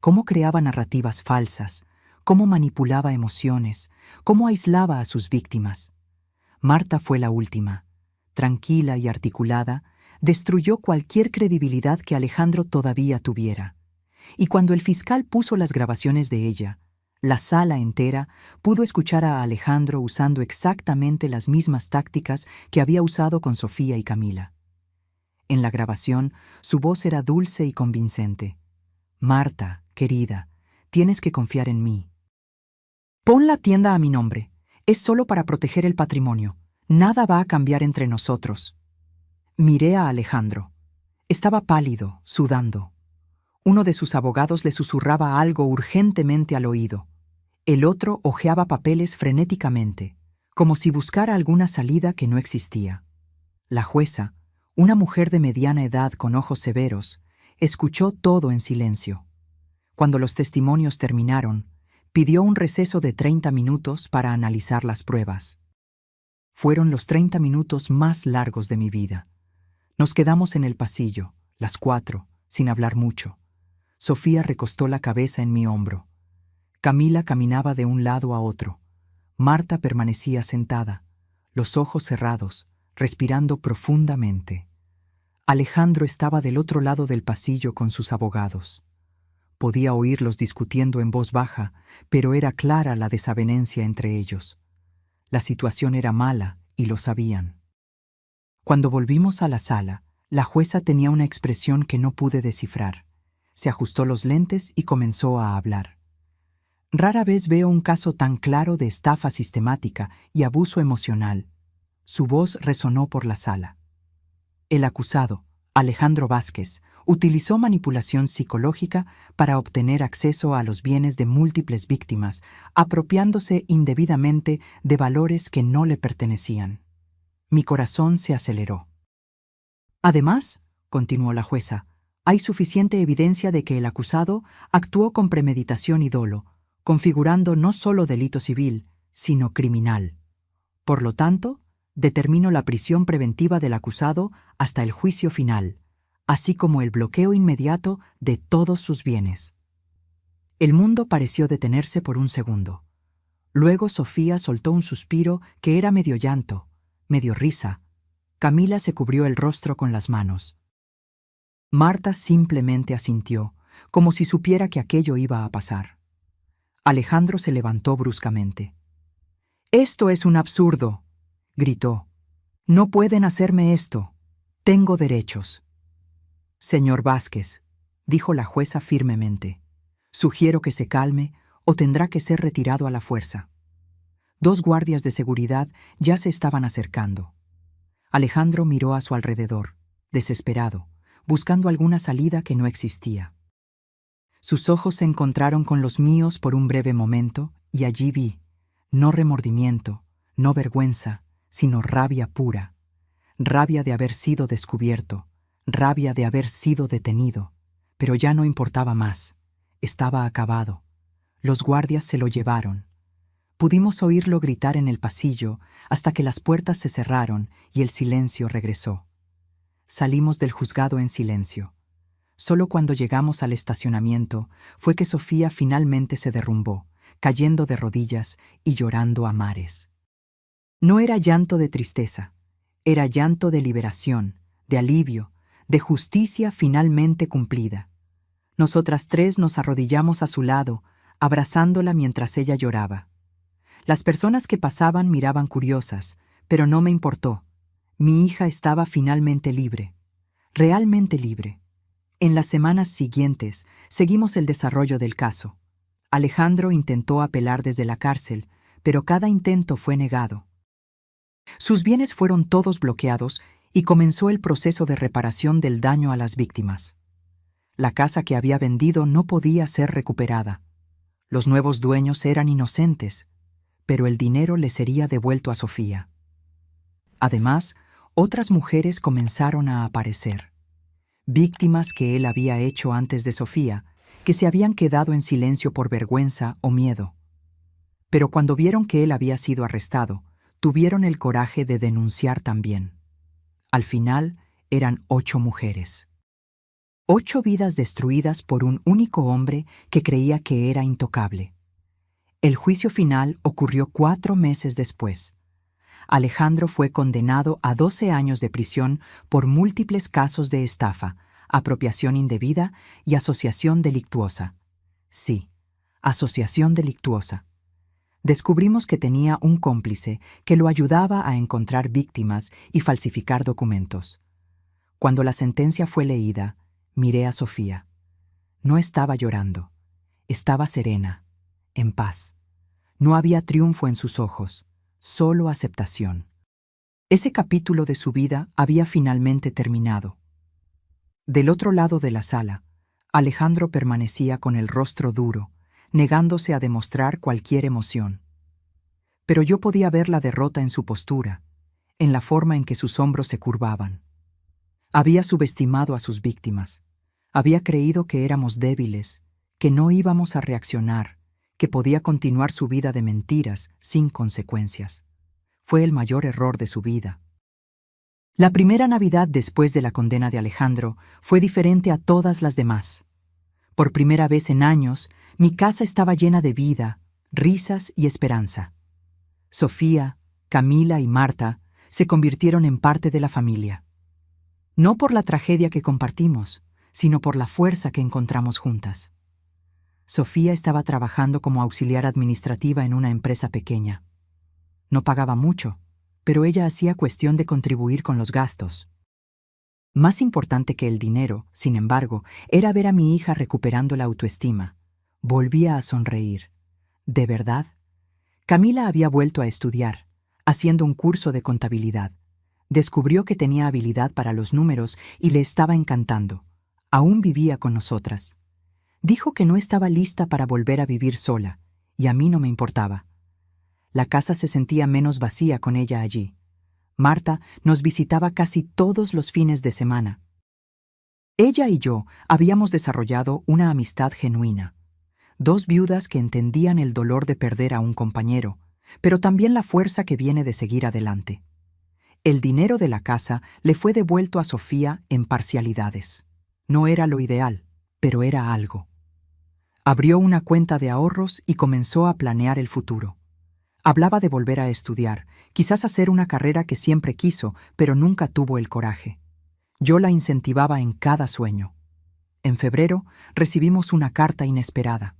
Cómo creaba narrativas falsas, cómo manipulaba emociones, cómo aislaba a sus víctimas. Marta fue la última. Tranquila y articulada, destruyó cualquier credibilidad que Alejandro todavía tuviera. Y cuando el fiscal puso las grabaciones de ella, la sala entera pudo escuchar a Alejandro usando exactamente las mismas tácticas que había usado con Sofía y Camila. En la grabación, su voz era dulce y convincente. Marta, querida, tienes que confiar en mí. Pon la tienda a mi nombre. Es solo para proteger el patrimonio. Nada va a cambiar entre nosotros. Miré a Alejandro. Estaba pálido, sudando. Uno de sus abogados le susurraba algo urgentemente al oído. El otro hojeaba papeles frenéticamente, como si buscara alguna salida que no existía. La jueza, una mujer de mediana edad con ojos severos, escuchó todo en silencio. Cuando los testimonios terminaron, pidió un receso de 30 minutos para analizar las pruebas. Fueron los 30 minutos más largos de mi vida. Nos quedamos en el pasillo, las 4, sin hablar mucho. Sofía recostó la cabeza en mi hombro. Camila caminaba de un lado a otro. Marta permanecía sentada, los ojos cerrados, respirando profundamente. Alejandro estaba del otro lado del pasillo con sus abogados. Podía oírlos discutiendo en voz baja, pero era clara la desavenencia entre ellos. La situación era mala y lo sabían. Cuando volvimos a la sala, la jueza tenía una expresión que no pude descifrar. Se ajustó los lentes y comenzó a hablar. Rara vez veo un caso tan claro de estafa sistemática y abuso emocional. Su voz resonó por la sala. El acusado, Alejandro Vázquez, utilizó manipulación psicológica para obtener acceso a los bienes de múltiples víctimas, apropiándose indebidamente de valores que no le pertenecían. Mi corazón se aceleró. Además, continuó la jueza, hay suficiente evidencia de que el acusado actuó con premeditación y dolo, configurando no solo delito civil, sino criminal. Por lo tanto, determino la prisión preventiva del acusado hasta el juicio final, así como el bloqueo inmediato de todos sus bienes. El mundo pareció detenerse por un segundo. Luego Sofía soltó un suspiro que era medio llanto, medio risa. Camila se cubrió el rostro con las manos. Marta simplemente asintió, como si supiera que aquello iba a pasar. Alejandro se levantó bruscamente. «Esto es un absurdo», gritó. «No pueden hacerme esto. Tengo derechos». «Señor Vázquez», dijo la jueza firmemente, «sugiero que se calme o tendrá que ser retirado a la fuerza». 2 guardias de seguridad ya se estaban acercando. Alejandro miró a su alrededor, desesperado, buscando alguna salida que no existía. Sus ojos se encontraron con los míos por un breve momento y allí vi, no remordimiento, no vergüenza, sino rabia pura. Rabia de haber sido descubierto, rabia de haber sido detenido. Pero ya no importaba más. Estaba acabado. Los guardias se lo llevaron. Pudimos oírlo gritar en el pasillo hasta que las puertas se cerraron y el silencio regresó. Salimos del juzgado en silencio. Solo cuando llegamos al estacionamiento fue que Sofía finalmente se derrumbó, cayendo de rodillas y llorando a mares. No era llanto de tristeza, era llanto de liberación, de alivio, de justicia finalmente cumplida. Nosotras tres nos arrodillamos a su lado, abrazándola mientras ella lloraba. Las personas que pasaban miraban curiosas, pero no me importó. Mi hija estaba finalmente libre, realmente libre. En las semanas siguientes seguimos el desarrollo del caso. Alejandro intentó apelar desde la cárcel, pero cada intento fue negado. Sus bienes fueron todos bloqueados y comenzó el proceso de reparación del daño a las víctimas. La casa que había vendido no podía ser recuperada. Los nuevos dueños eran inocentes, pero el dinero le sería devuelto a Sofía. Además, otras mujeres comenzaron a aparecer. Víctimas que él había hecho antes de Sofía, que se habían quedado en silencio por vergüenza o miedo. Pero cuando vieron que él había sido arrestado, tuvieron el coraje de denunciar también. Al final, eran 8 mujeres. 8 vidas destruidas por un único hombre que creía que era intocable. El juicio final ocurrió 4 meses después. Alejandro fue condenado a 12 años de prisión por múltiples casos de estafa, apropiación indebida y asociación delictuosa. Sí, asociación delictuosa. Descubrimos que tenía un cómplice que lo ayudaba a encontrar víctimas y falsificar documentos. Cuando la sentencia fue leída, miré a Sofía. No estaba llorando. Estaba serena, en paz. No había triunfo en sus ojos, solo aceptación. Ese capítulo de su vida había finalmente terminado. Del otro lado de la sala, Alejandro permanecía con el rostro duro, negándose a demostrar cualquier emoción. Pero yo podía ver la derrota en su postura, en la forma en que sus hombros se curvaban. Había subestimado a sus víctimas. Había creído que éramos débiles, que no íbamos a reaccionar, que podía continuar su vida de mentiras sin consecuencias. Fue el mayor error de su vida. La primera Navidad después de la condena de Alejandro fue diferente a todas las demás. Por primera vez en años, mi casa estaba llena de vida, risas y esperanza. Sofía, Camila y Marta se convirtieron en parte de la familia. No por la tragedia que compartimos, sino por la fuerza que encontramos juntas. Sofía estaba trabajando como auxiliar administrativa en una empresa pequeña. No pagaba mucho, pero ella hacía cuestión de contribuir con los gastos. Más importante que el dinero, sin embargo, era ver a mi hija recuperando la autoestima. Volvía a sonreír. ¿De verdad? Camila había vuelto a estudiar, haciendo un curso de contabilidad. Descubrió que tenía habilidad para los números y le estaba encantando. Aún vivía con nosotras. Dijo que no estaba lista para volver a vivir sola, y a mí no me importaba. La casa se sentía menos vacía con ella allí. Marta nos visitaba casi todos los fines de semana. Ella y yo habíamos desarrollado una amistad genuina. 2 viudas que entendían el dolor de perder a un compañero, pero también la fuerza que viene de seguir adelante. El dinero de la casa le fue devuelto a Sofía en parcialidades. No era lo ideal, pero era algo. Abrió una cuenta de ahorros y comenzó a planear el futuro. Hablaba de volver a estudiar, quizás hacer una carrera que siempre quiso, pero nunca tuvo el coraje. Yo la incentivaba en cada sueño. En febrero recibimos una carta inesperada.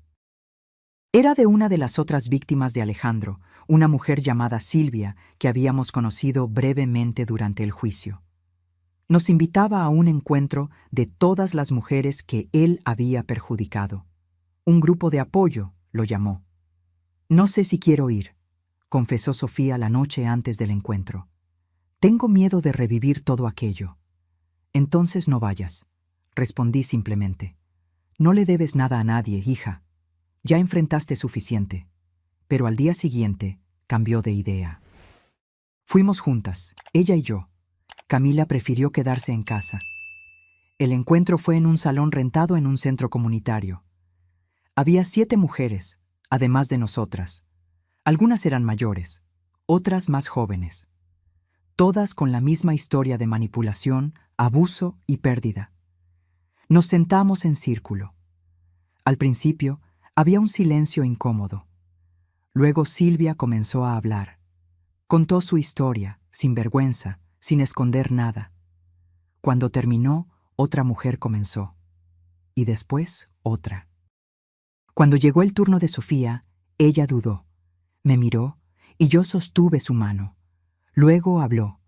Era de una de las otras víctimas de Alejandro, una mujer llamada Silvia, que habíamos conocido brevemente durante el juicio. Nos invitaba a un encuentro de todas las mujeres que él había perjudicado. Un grupo de apoyo, lo llamó. No sé si quiero ir, confesó Sofía la noche antes del encuentro. Tengo miedo de revivir todo aquello. Entonces no vayas, respondí simplemente. No le debes nada a nadie, hija. Ya enfrentaste suficiente. Pero al día siguiente cambió de idea. Fuimos juntas, ella y yo. Camila prefirió quedarse en casa. El encuentro fue en un salón rentado en un centro comunitario. Había 7 mujeres, además de nosotras. Algunas eran mayores, otras más jóvenes. Todas con la misma historia de manipulación, abuso y pérdida. Nos sentamos en círculo. Al principio, había un silencio incómodo. Luego Silvia comenzó a hablar. Contó su historia, sin vergüenza, sin esconder nada. Cuando terminó, otra mujer comenzó. Y después, otra. Cuando llegó el turno de Sofía, ella dudó. Me miró y yo sostuve su mano. Luego habló.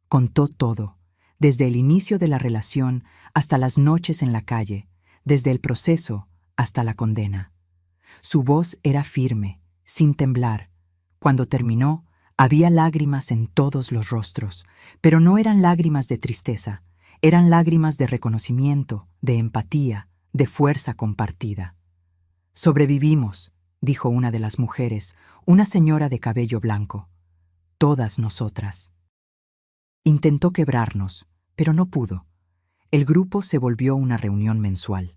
Contó todo, desde el inicio de la relación hasta las noches en la calle, desde el proceso hasta la condena. Su voz era firme, sin temblar. Cuando terminó, había lágrimas en todos los rostros, pero no eran lágrimas de tristeza, eran lágrimas de reconocimiento, de empatía, de fuerza compartida. Sobrevivimos, dijo una de las mujeres, una señora de cabello blanco. Todas nosotras. Intentó quebrarnos, pero no pudo. El grupo se volvió una reunión mensual.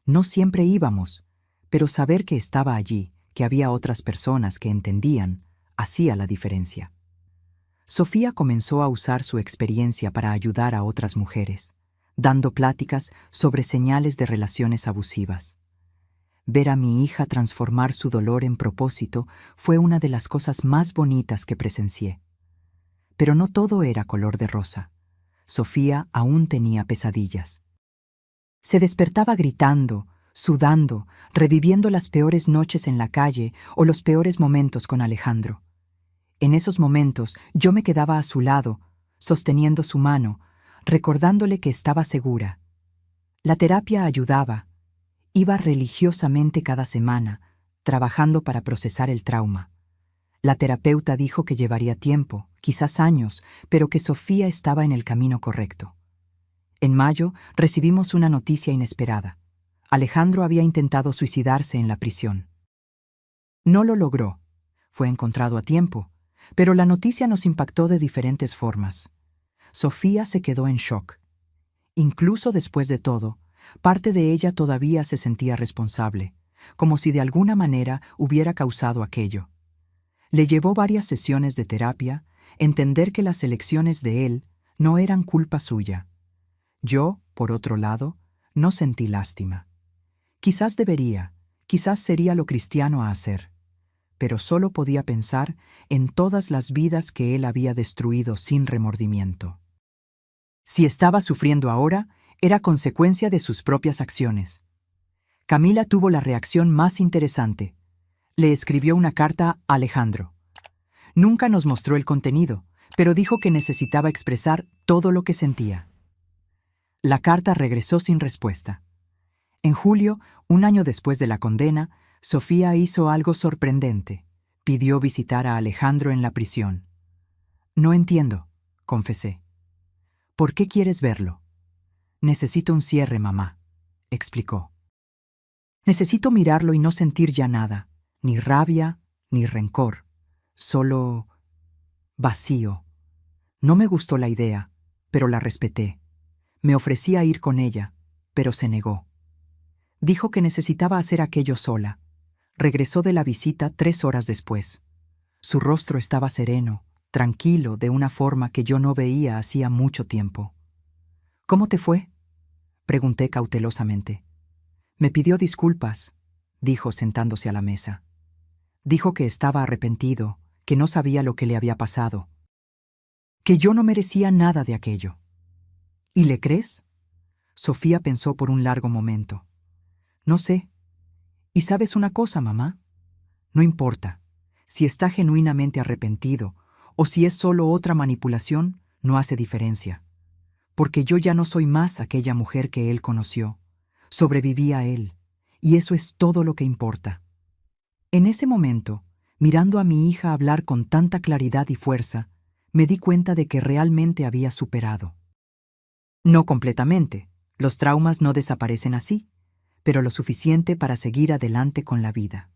No siempre íbamos, pero saber que estaba allí, que había otras personas que entendían, hacía la diferencia. Sofía comenzó a usar su experiencia para ayudar a otras mujeres, dando pláticas sobre señales de relaciones abusivas. Ver a mi hija transformar su dolor en propósito fue una de las cosas más bonitas que presencié. Pero no todo era color de rosa. Sofía aún tenía pesadillas. Se despertaba gritando, sudando, reviviendo las peores noches en la calle o los peores momentos con Alejandro. En esos momentos yo me quedaba a su lado, sosteniendo su mano, recordándole que estaba segura. La terapia ayudaba. Iba religiosamente cada semana, trabajando para procesar el trauma. La terapeuta dijo que llevaría tiempo, quizás años, pero que Sofía estaba en el camino correcto. En mayo recibimos una noticia inesperada. Alejandro había intentado suicidarse en la prisión. No lo logró. Fue encontrado a tiempo, pero la noticia nos impactó de diferentes formas. Sofía se quedó en shock. Incluso después de todo, parte de ella todavía se sentía responsable, como si de alguna manera hubiera causado aquello. Le llevó varias sesiones de terapia entender que las elecciones de él no eran culpa suya. Yo, por otro lado, no sentí lástima. Quizás debería, quizás sería lo cristiano a hacer, pero solo podía pensar en todas las vidas que él había destruido sin remordimiento. Si estaba sufriendo ahora, era consecuencia de sus propias acciones. Camila tuvo la reacción más interesante. Le escribió una carta a Alejandro. Nunca nos mostró el contenido, pero dijo que necesitaba expresar todo lo que sentía. La carta regresó sin respuesta. En julio, un año después de la condena, Sofía hizo algo sorprendente. Pidió visitar a Alejandro en la prisión. No entiendo, confesé. ¿Por qué quieres verlo? Necesito un cierre, mamá, explicó. Necesito mirarlo y no sentir ya nada, ni rabia, ni rencor, solo vacío. No me gustó la idea, pero la respeté. Me ofrecí a ir con ella, pero se negó. Dijo que necesitaba hacer aquello sola. Regresó de la visita 3 horas después. Su rostro estaba sereno, tranquilo, de una forma que yo no veía hacía mucho tiempo. ¿Cómo te fue?, pregunté cautelosamente. Me pidió disculpas, dijo sentándose a la mesa. Dijo que estaba arrepentido, que no sabía lo que le había pasado, que yo no merecía nada de aquello. ¿Y le crees? Sofía pensó por un largo momento. No sé. ¿Y sabes una cosa, mamá? No importa. Si está genuinamente arrepentido o si es solo otra manipulación, no hace diferencia. Porque yo ya no soy más aquella mujer que él conoció. Sobreviví a él, y eso es todo lo que importa. En ese momento, mirando a mi hija hablar con tanta claridad y fuerza, me di cuenta de que realmente había superado. No completamente, los traumas no desaparecen así, pero lo suficiente para seguir adelante con la vida.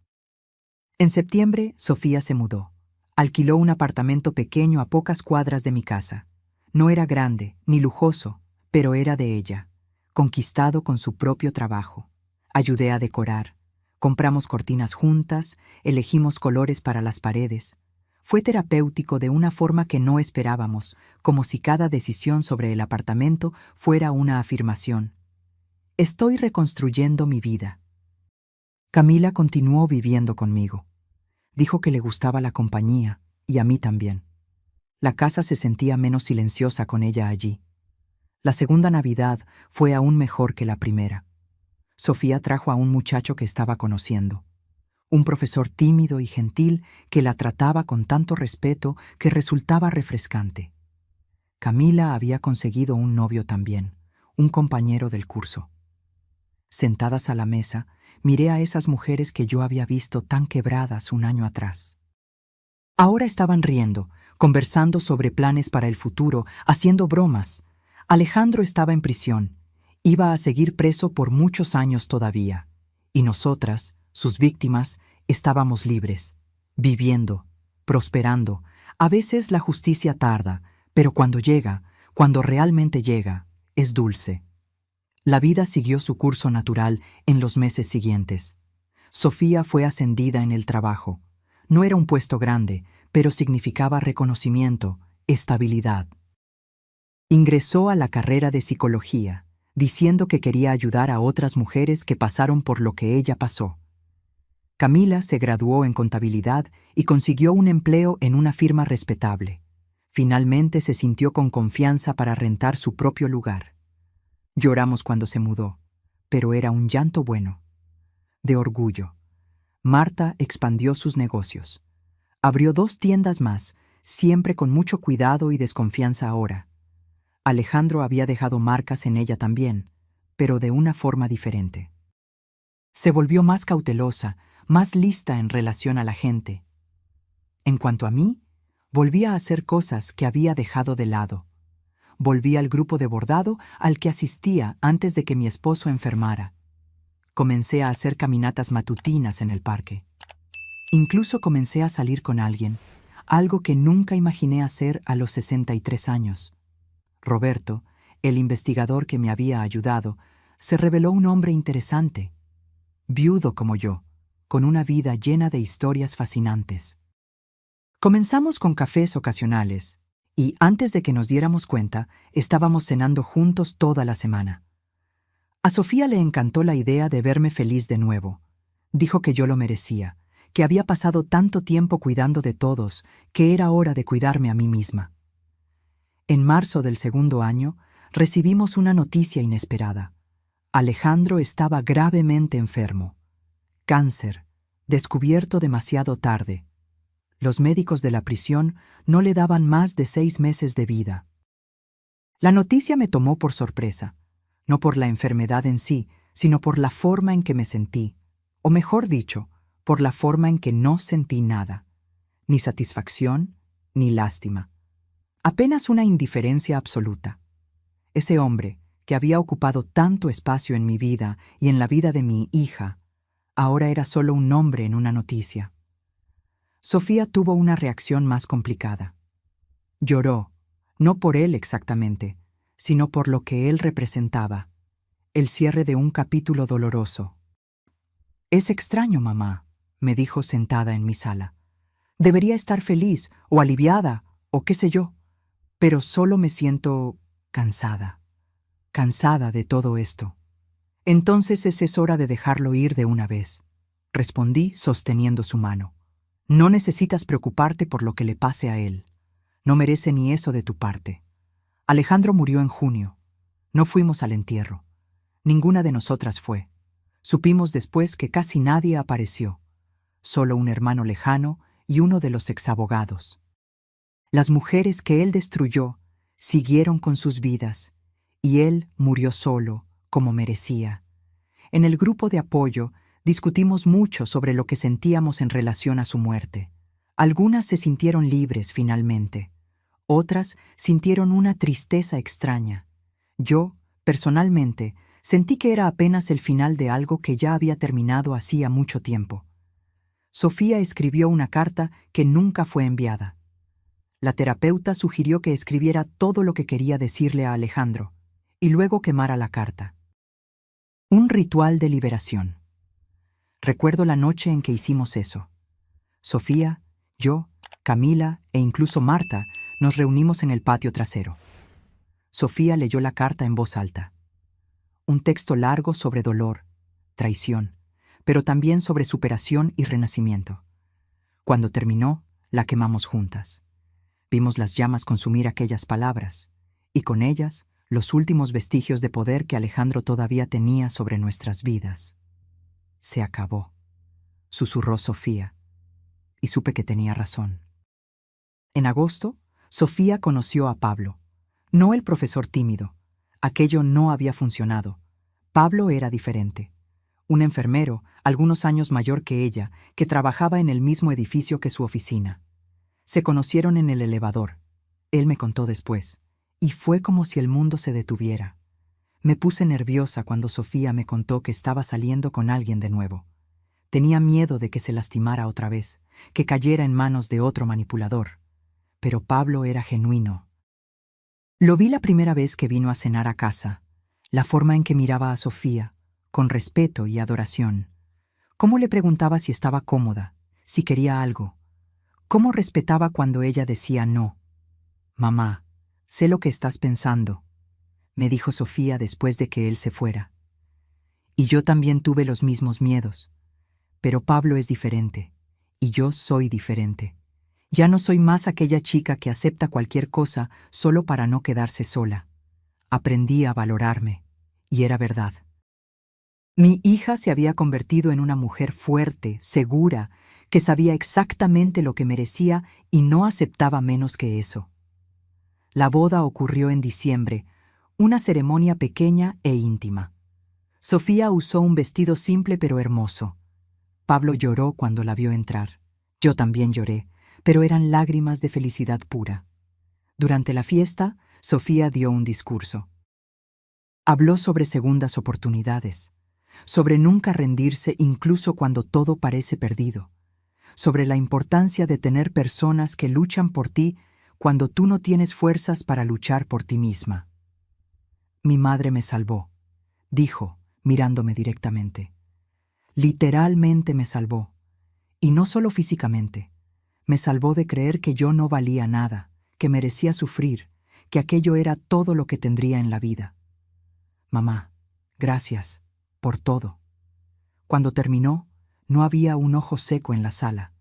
En septiembre, Sofía se mudó. Alquiló un apartamento pequeño a pocas cuadras de mi casa. No era grande, ni lujoso, pero era de ella, conquistado con su propio trabajo. Ayudé a decorar. Compramos cortinas juntas, elegimos colores para las paredes. Fue terapéutico de una forma que no esperábamos, como si cada decisión sobre el apartamento fuera una afirmación. Estoy reconstruyendo mi vida. Camila continuó viviendo conmigo. Dijo que le gustaba la compañía, y a mí también. La casa se sentía menos silenciosa con ella allí. La segunda Navidad fue aún mejor que la primera. Sofía trajo a un muchacho que estaba conociendo. Un profesor tímido y gentil que la trataba con tanto respeto que resultaba refrescante. Camila había conseguido un novio también, un compañero del curso. Sentadas a la mesa, miré a esas mujeres que yo había visto tan quebradas un año atrás. Ahora estaban riendo, conversando sobre planes para el futuro, haciendo bromas. Alejandro estaba en prisión. Iba a seguir preso por muchos años todavía. Y nosotras, sus víctimas, estábamos libres, viviendo, prosperando. A veces la justicia tarda, pero cuando llega, cuando realmente llega, es dulce. La vida siguió su curso natural en los meses siguientes. Sofía fue ascendida en el trabajo. No era un puesto grande, pero significaba reconocimiento, estabilidad. Ingresó a la carrera de psicología, diciendo que quería ayudar a otras mujeres que pasaron por lo que ella pasó. Camila se graduó en contabilidad y consiguió un empleo en una firma respetable. Finalmente se sintió con confianza para rentar su propio lugar. Lloramos cuando se mudó, pero era un llanto bueno, de orgullo. Marta expandió sus negocios. Abrió 2 tiendas más, siempre con mucho cuidado y desconfianza ahora. Alejandro había dejado marcas en ella también, pero de una forma diferente. Se volvió más cautelosa, más lista en relación a la gente. En cuanto a mí, volví a hacer cosas que había dejado de lado. Volví al grupo de bordado al que asistía antes de que mi esposo enfermara. Comencé a hacer caminatas matutinas en el parque. Incluso comencé a salir con alguien, algo que nunca imaginé hacer a los 63 años. Roberto, el investigador que me había ayudado, se reveló un hombre interesante, viudo como yo, con una vida llena de historias fascinantes. Comenzamos con cafés ocasionales, y antes de que nos diéramos cuenta, estábamos cenando juntos toda la semana. A Sofía le encantó la idea de verme feliz de nuevo. Dijo que yo lo merecía, que había pasado tanto tiempo cuidando de todos, que era hora de cuidarme a mí misma. En marzo del segundo año, recibimos una noticia inesperada. Alejandro estaba gravemente enfermo. Cáncer, descubierto demasiado tarde. Los médicos de la prisión no le daban más de 6 meses de vida. La noticia me tomó por sorpresa, no por la enfermedad en sí, sino por la forma en que me sentí, o mejor dicho, por la forma en que no sentí nada, ni satisfacción, ni lástima. Apenas una indiferencia absoluta. Ese hombre, que había ocupado tanto espacio en mi vida y en la vida de mi hija, ahora era solo un nombre en una noticia. Sofía tuvo una reacción más complicada. Lloró, no por él exactamente, sino por lo que él representaba, el cierre de un capítulo doloroso. «Es extraño, mamá», me dijo sentada en mi sala. «Debería estar feliz o aliviada o qué sé yo, pero solo me siento cansada de todo esto. Entonces es hora de dejarlo ir de una vez», respondí sosteniendo su mano. «No necesitas preocuparte por lo que le pase a él. No merece ni eso de tu parte. Alejandro murió en junio. No fuimos al entierro. Ninguna de nosotras fue. Supimos después que casi nadie apareció. Solo un hermano lejano y uno de los exabogados. Las mujeres que él destruyó siguieron con sus vidas, y él murió solo, como merecía. En el grupo de apoyo discutimos mucho sobre lo que sentíamos en relación a su muerte. Algunas se sintieron libres finalmente. Otras sintieron una tristeza extraña. Yo, personalmente, sentí que era apenas el final de algo que ya había terminado hacía mucho tiempo. Sofía escribió una carta que nunca fue enviada. La terapeuta sugirió que escribiera todo lo que quería decirle a Alejandro y luego quemara la carta. Un ritual de liberación. Recuerdo la noche en que hicimos eso. Sofía, yo, Camila e incluso Marta nos reunimos en el patio trasero. Sofía leyó la carta en voz alta. Un texto largo sobre dolor, traición, pero también sobre superación y renacimiento. Cuando terminó, la quemamos juntas. Vimos las llamas consumir aquellas palabras, y con ellas los últimos vestigios de poder que Alejandro todavía tenía sobre nuestras vidas. Se acabó, susurró Sofía, y supe que tenía razón. En agosto, Sofía conoció a Pablo, no el profesor tímido. Aquello no había funcionado. Pablo era diferente. Un enfermero, algunos años mayor que ella, que trabajaba en el mismo edificio que su oficina. Se conocieron en el elevador. Él me contó después, y fue como si el mundo se detuviera. Me puse nerviosa cuando Sofía me contó que estaba saliendo con alguien de nuevo. Tenía miedo de que se lastimara otra vez, que cayera en manos de otro manipulador. Pero Pablo era genuino. Lo vi la primera vez que vino a cenar a casa, la forma en que miraba a Sofía, con respeto y adoración. Cómo le preguntaba si estaba cómoda, si quería algo. Cómo respetaba cuando ella decía no. «Mamá, sé lo que estás pensando», me dijo Sofía después de que él se fuera. Y yo también tuve los mismos miedos. Pero Pablo es diferente, y yo soy diferente. Ya no soy más aquella chica que acepta cualquier cosa solo para no quedarse sola. Aprendí a valorarme, y era verdad. Mi hija se había convertido en una mujer fuerte, segura, que sabía exactamente lo que merecía y no aceptaba menos que eso. La boda ocurrió en diciembre, una ceremonia pequeña e íntima. Sofía usó un vestido simple pero hermoso. Pablo lloró cuando la vio entrar. Yo también lloré, pero eran lágrimas de felicidad pura. Durante la fiesta, Sofía dio un discurso. Habló sobre segundas oportunidades, sobre nunca rendirse incluso cuando todo parece perdido, sobre la importancia de tener personas que luchan por ti cuando tú no tienes fuerzas para luchar por ti misma. Mi madre me salvó, dijo, mirándome directamente. Literalmente me salvó, y no solo físicamente. Me salvó de creer que yo no valía nada, que merecía sufrir, que aquello era todo lo que tendría en la vida. Mamá, gracias por todo. Cuando terminó, no había un ojo seco en la sala.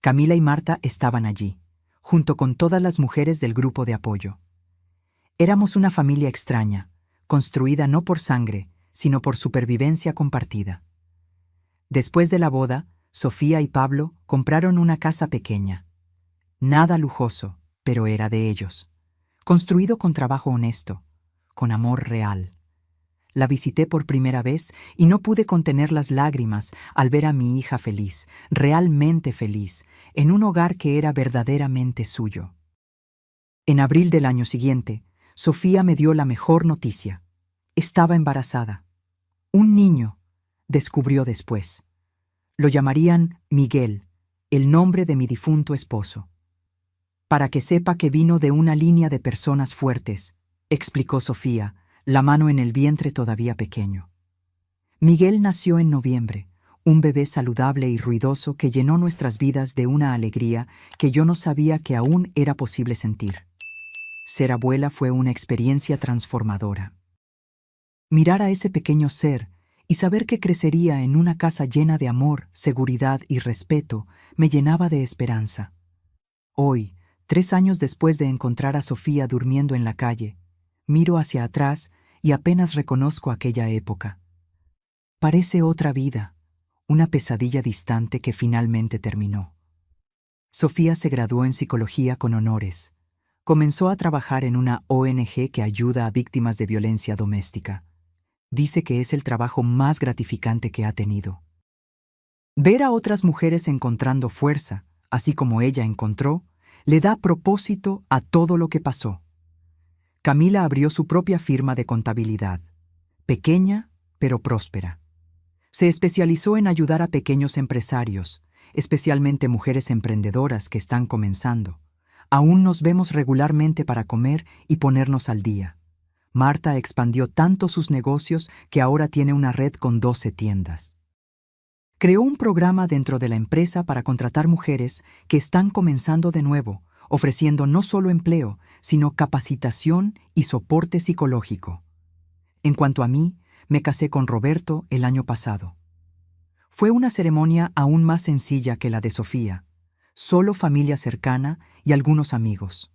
Camila y Marta estaban allí, junto con todas las mujeres del grupo de apoyo. Éramos una familia extraña, construida no por sangre, sino por supervivencia compartida. Después de la boda, Sofía y Pablo compraron una casa pequeña. Nada lujoso, pero era de ellos. Construido con trabajo honesto, con amor real. La visité por primera vez y no pude contener las lágrimas al ver a mi hija feliz, realmente feliz, en un hogar que era verdaderamente suyo. En abril del año siguiente, Sofía me dio la mejor noticia. Estaba embarazada. Un niño, descubrió después. Lo llamarían Miguel, el nombre de mi difunto esposo. Para que sepa que vino de una línea de personas fuertes, explicó Sofía, la mano en el vientre todavía pequeño. Miguel nació en noviembre, un bebé saludable y ruidoso que llenó nuestras vidas de una alegría que yo no sabía que aún era posible sentir. Ser abuela fue una experiencia transformadora. Mirar a ese pequeño ser y saber que crecería en una casa llena de amor, seguridad y respeto me llenaba de esperanza. Hoy, 3 años después de encontrar a Sofía durmiendo en la calle, miro hacia atrás y apenas reconozco aquella época. Parece otra vida, una pesadilla distante que finalmente terminó. Sofía se graduó en psicología con honores. Comenzó a trabajar en una ONG que ayuda a víctimas de violencia doméstica. Dice que es el trabajo más gratificante que ha tenido. Ver a otras mujeres encontrando fuerza, así como ella encontró, Le da propósito a todo lo que pasó. Camila abrió su propia firma de contabilidad, pequeña pero próspera. Se especializó en ayudar a pequeños empresarios, especialmente mujeres emprendedoras que están comenzando. Aún nos vemos regularmente para comer y ponernos al día. Marta expandió tanto sus negocios que ahora tiene una red con 12 tiendas. Creó un programa dentro de la empresa para contratar mujeres que están comenzando de nuevo, ofreciendo no solo empleo, sino capacitación y soporte psicológico. En cuanto a mí, me casé con Roberto el año pasado. Fue una ceremonia aún más sencilla que la de Sofía, solo familia cercana y algunos amigos.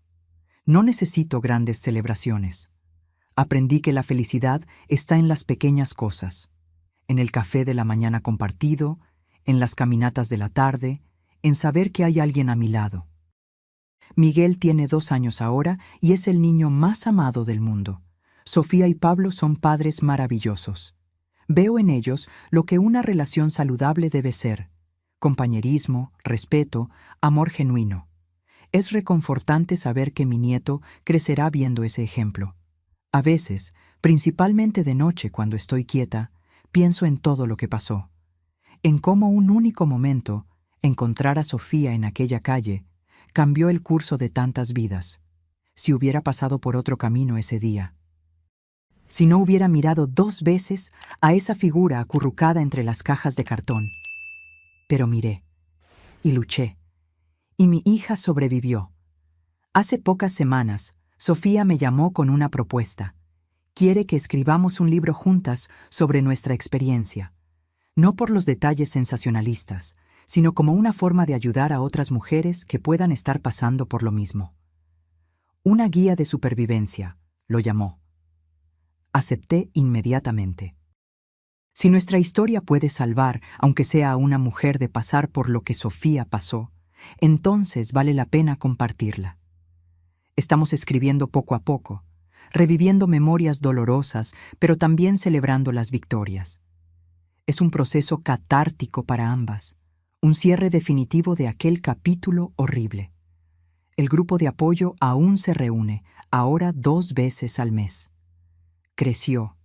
No necesito grandes celebraciones. Aprendí que la felicidad está en las pequeñas cosas, en el café de la mañana compartido, en las caminatas de la tarde, en saber que hay alguien a mi lado. Miguel tiene 2 años ahora y es el niño más amado del mundo. Sofía y Pablo son padres maravillosos. Veo en ellos lo que una relación saludable debe ser: compañerismo, respeto, amor genuino. Es reconfortante saber que mi nieto crecerá viendo ese ejemplo. A veces, principalmente de noche cuando estoy quieta, pienso en todo lo que pasó, en cómo un único momento, encontrar a Sofía en aquella calle, cambió el curso de tantas vidas. Si hubiera pasado por otro camino ese día. Si no hubiera mirado 2 veces a esa figura acurrucada entre las cajas de cartón. Pero miré, y luché, y mi hija sobrevivió. Hace pocas semanas, Sofía me llamó con una propuesta. Quiere que escribamos un libro juntas sobre nuestra experiencia, no por los detalles sensacionalistas, sino como una forma de ayudar a otras mujeres que puedan estar pasando por lo mismo. Una guía de supervivencia, lo llamó. Acepté inmediatamente. Si nuestra historia puede salvar, aunque sea a una mujer, de pasar por lo que Sofía pasó, entonces vale la pena compartirla. Estamos escribiendo poco a poco, reviviendo memorias dolorosas, pero también celebrando las victorias. Es un proceso catártico para ambas, un cierre definitivo de aquel capítulo horrible. El grupo de apoyo aún se reúne, ahora 2 veces al mes. Creció.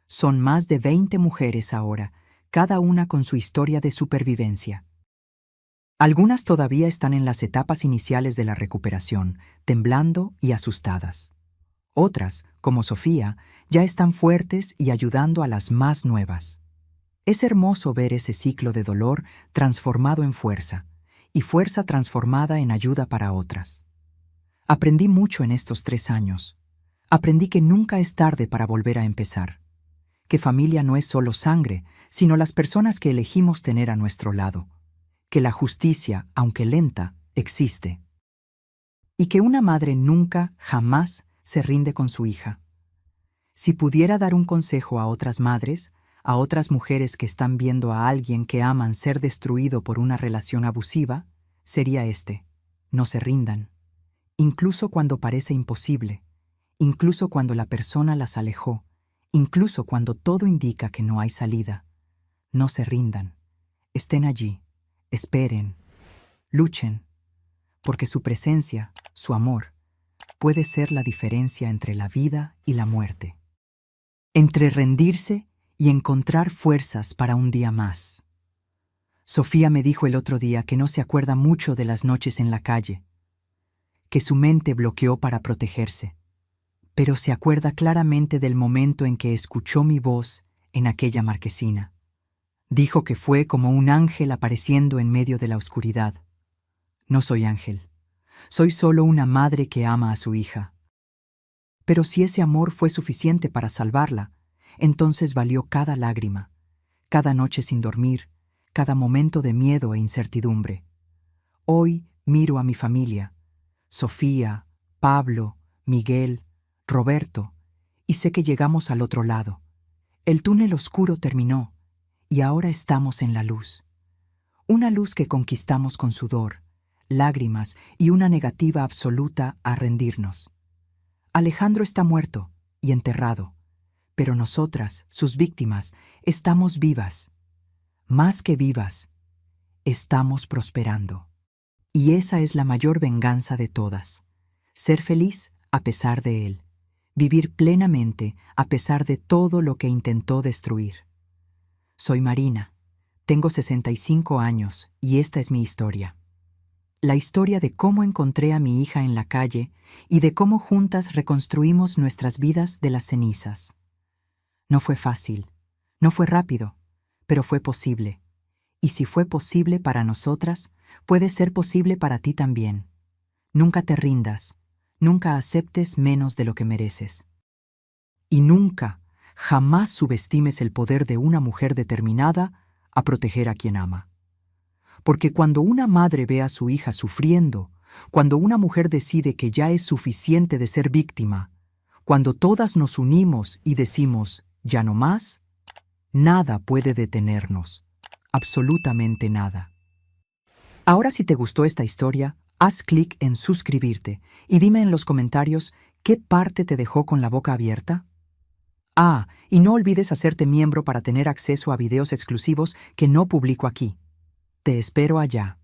Son más de 20 mujeres ahora, cada una con su historia de supervivencia. Algunas todavía están en las etapas iniciales de la recuperación, temblando y asustadas. Otras, como Sofía, ya están fuertes y ayudando a las más nuevas. Es hermoso ver ese ciclo de dolor transformado en fuerza, y fuerza transformada en ayuda para otras. Aprendí mucho en estos 3 años. Aprendí que nunca es tarde para volver a empezar. Que familia no es solo sangre, sino las personas que elegimos tener a nuestro lado. Que la justicia, aunque lenta, existe. Y que una madre nunca, jamás, se rinde con su hija. Si pudiera dar un consejo a otras madres, a otras mujeres que están viendo a alguien que aman ser destruido por una relación abusiva, sería este: no se rindan. Incluso cuando parece imposible, incluso cuando la persona las alejó, incluso cuando todo indica que no hay salida. No se rindan. Estén allí. Esperen, luchen, porque su presencia, su amor, puede ser la diferencia entre la vida y la muerte. Entre rendirse y encontrar fuerzas para un día más. Sofía me dijo el otro día que no se acuerda mucho de las noches en la calle, que su mente bloqueó para protegerse, pero se acuerda claramente del momento en que escuchó mi voz en aquella marquesina. Dijo que fue como un ángel apareciendo en medio de la oscuridad. No soy ángel. Soy solo una madre que ama a su hija. Pero si ese amor fue suficiente para salvarla, entonces valió cada lágrima, cada noche sin dormir, cada momento de miedo e incertidumbre. Hoy miro a mi familia, Sofía, Pablo, Miguel, Roberto, y sé que llegamos al otro lado. El túnel oscuro terminó. Y ahora estamos en la luz. Una luz que conquistamos con sudor, lágrimas y una negativa absoluta a rendirnos. Alejandro está muerto y enterrado, pero nosotras, sus víctimas, estamos vivas. Más que vivas, estamos prosperando. Y esa es la mayor venganza de todas. Ser feliz a pesar de él. Vivir plenamente a pesar de todo lo que intentó destruir. Soy Marina. Tengo 65 años y esta es mi historia. La historia de cómo encontré a mi hija en la calle y de cómo juntas reconstruimos nuestras vidas de las cenizas. No fue fácil, no fue rápido, pero fue posible. Y si fue posible para nosotras, puede ser posible para ti también. Nunca te rindas, nunca aceptes menos de lo que mereces. Y nunca, jamás subestimes el poder de una mujer determinada a proteger a quien ama. Porque cuando una madre ve a su hija sufriendo, cuando una mujer decide que ya es suficiente de ser víctima, cuando todas nos unimos y decimos, ya no más, nada puede detenernos, absolutamente nada. Ahora, si te gustó esta historia, haz clic en suscribirte y dime en los comentarios qué parte te dejó con la boca abierta. Ah, y no olvides hacerte miembro para tener acceso a videos exclusivos que no publico aquí. Te espero allá.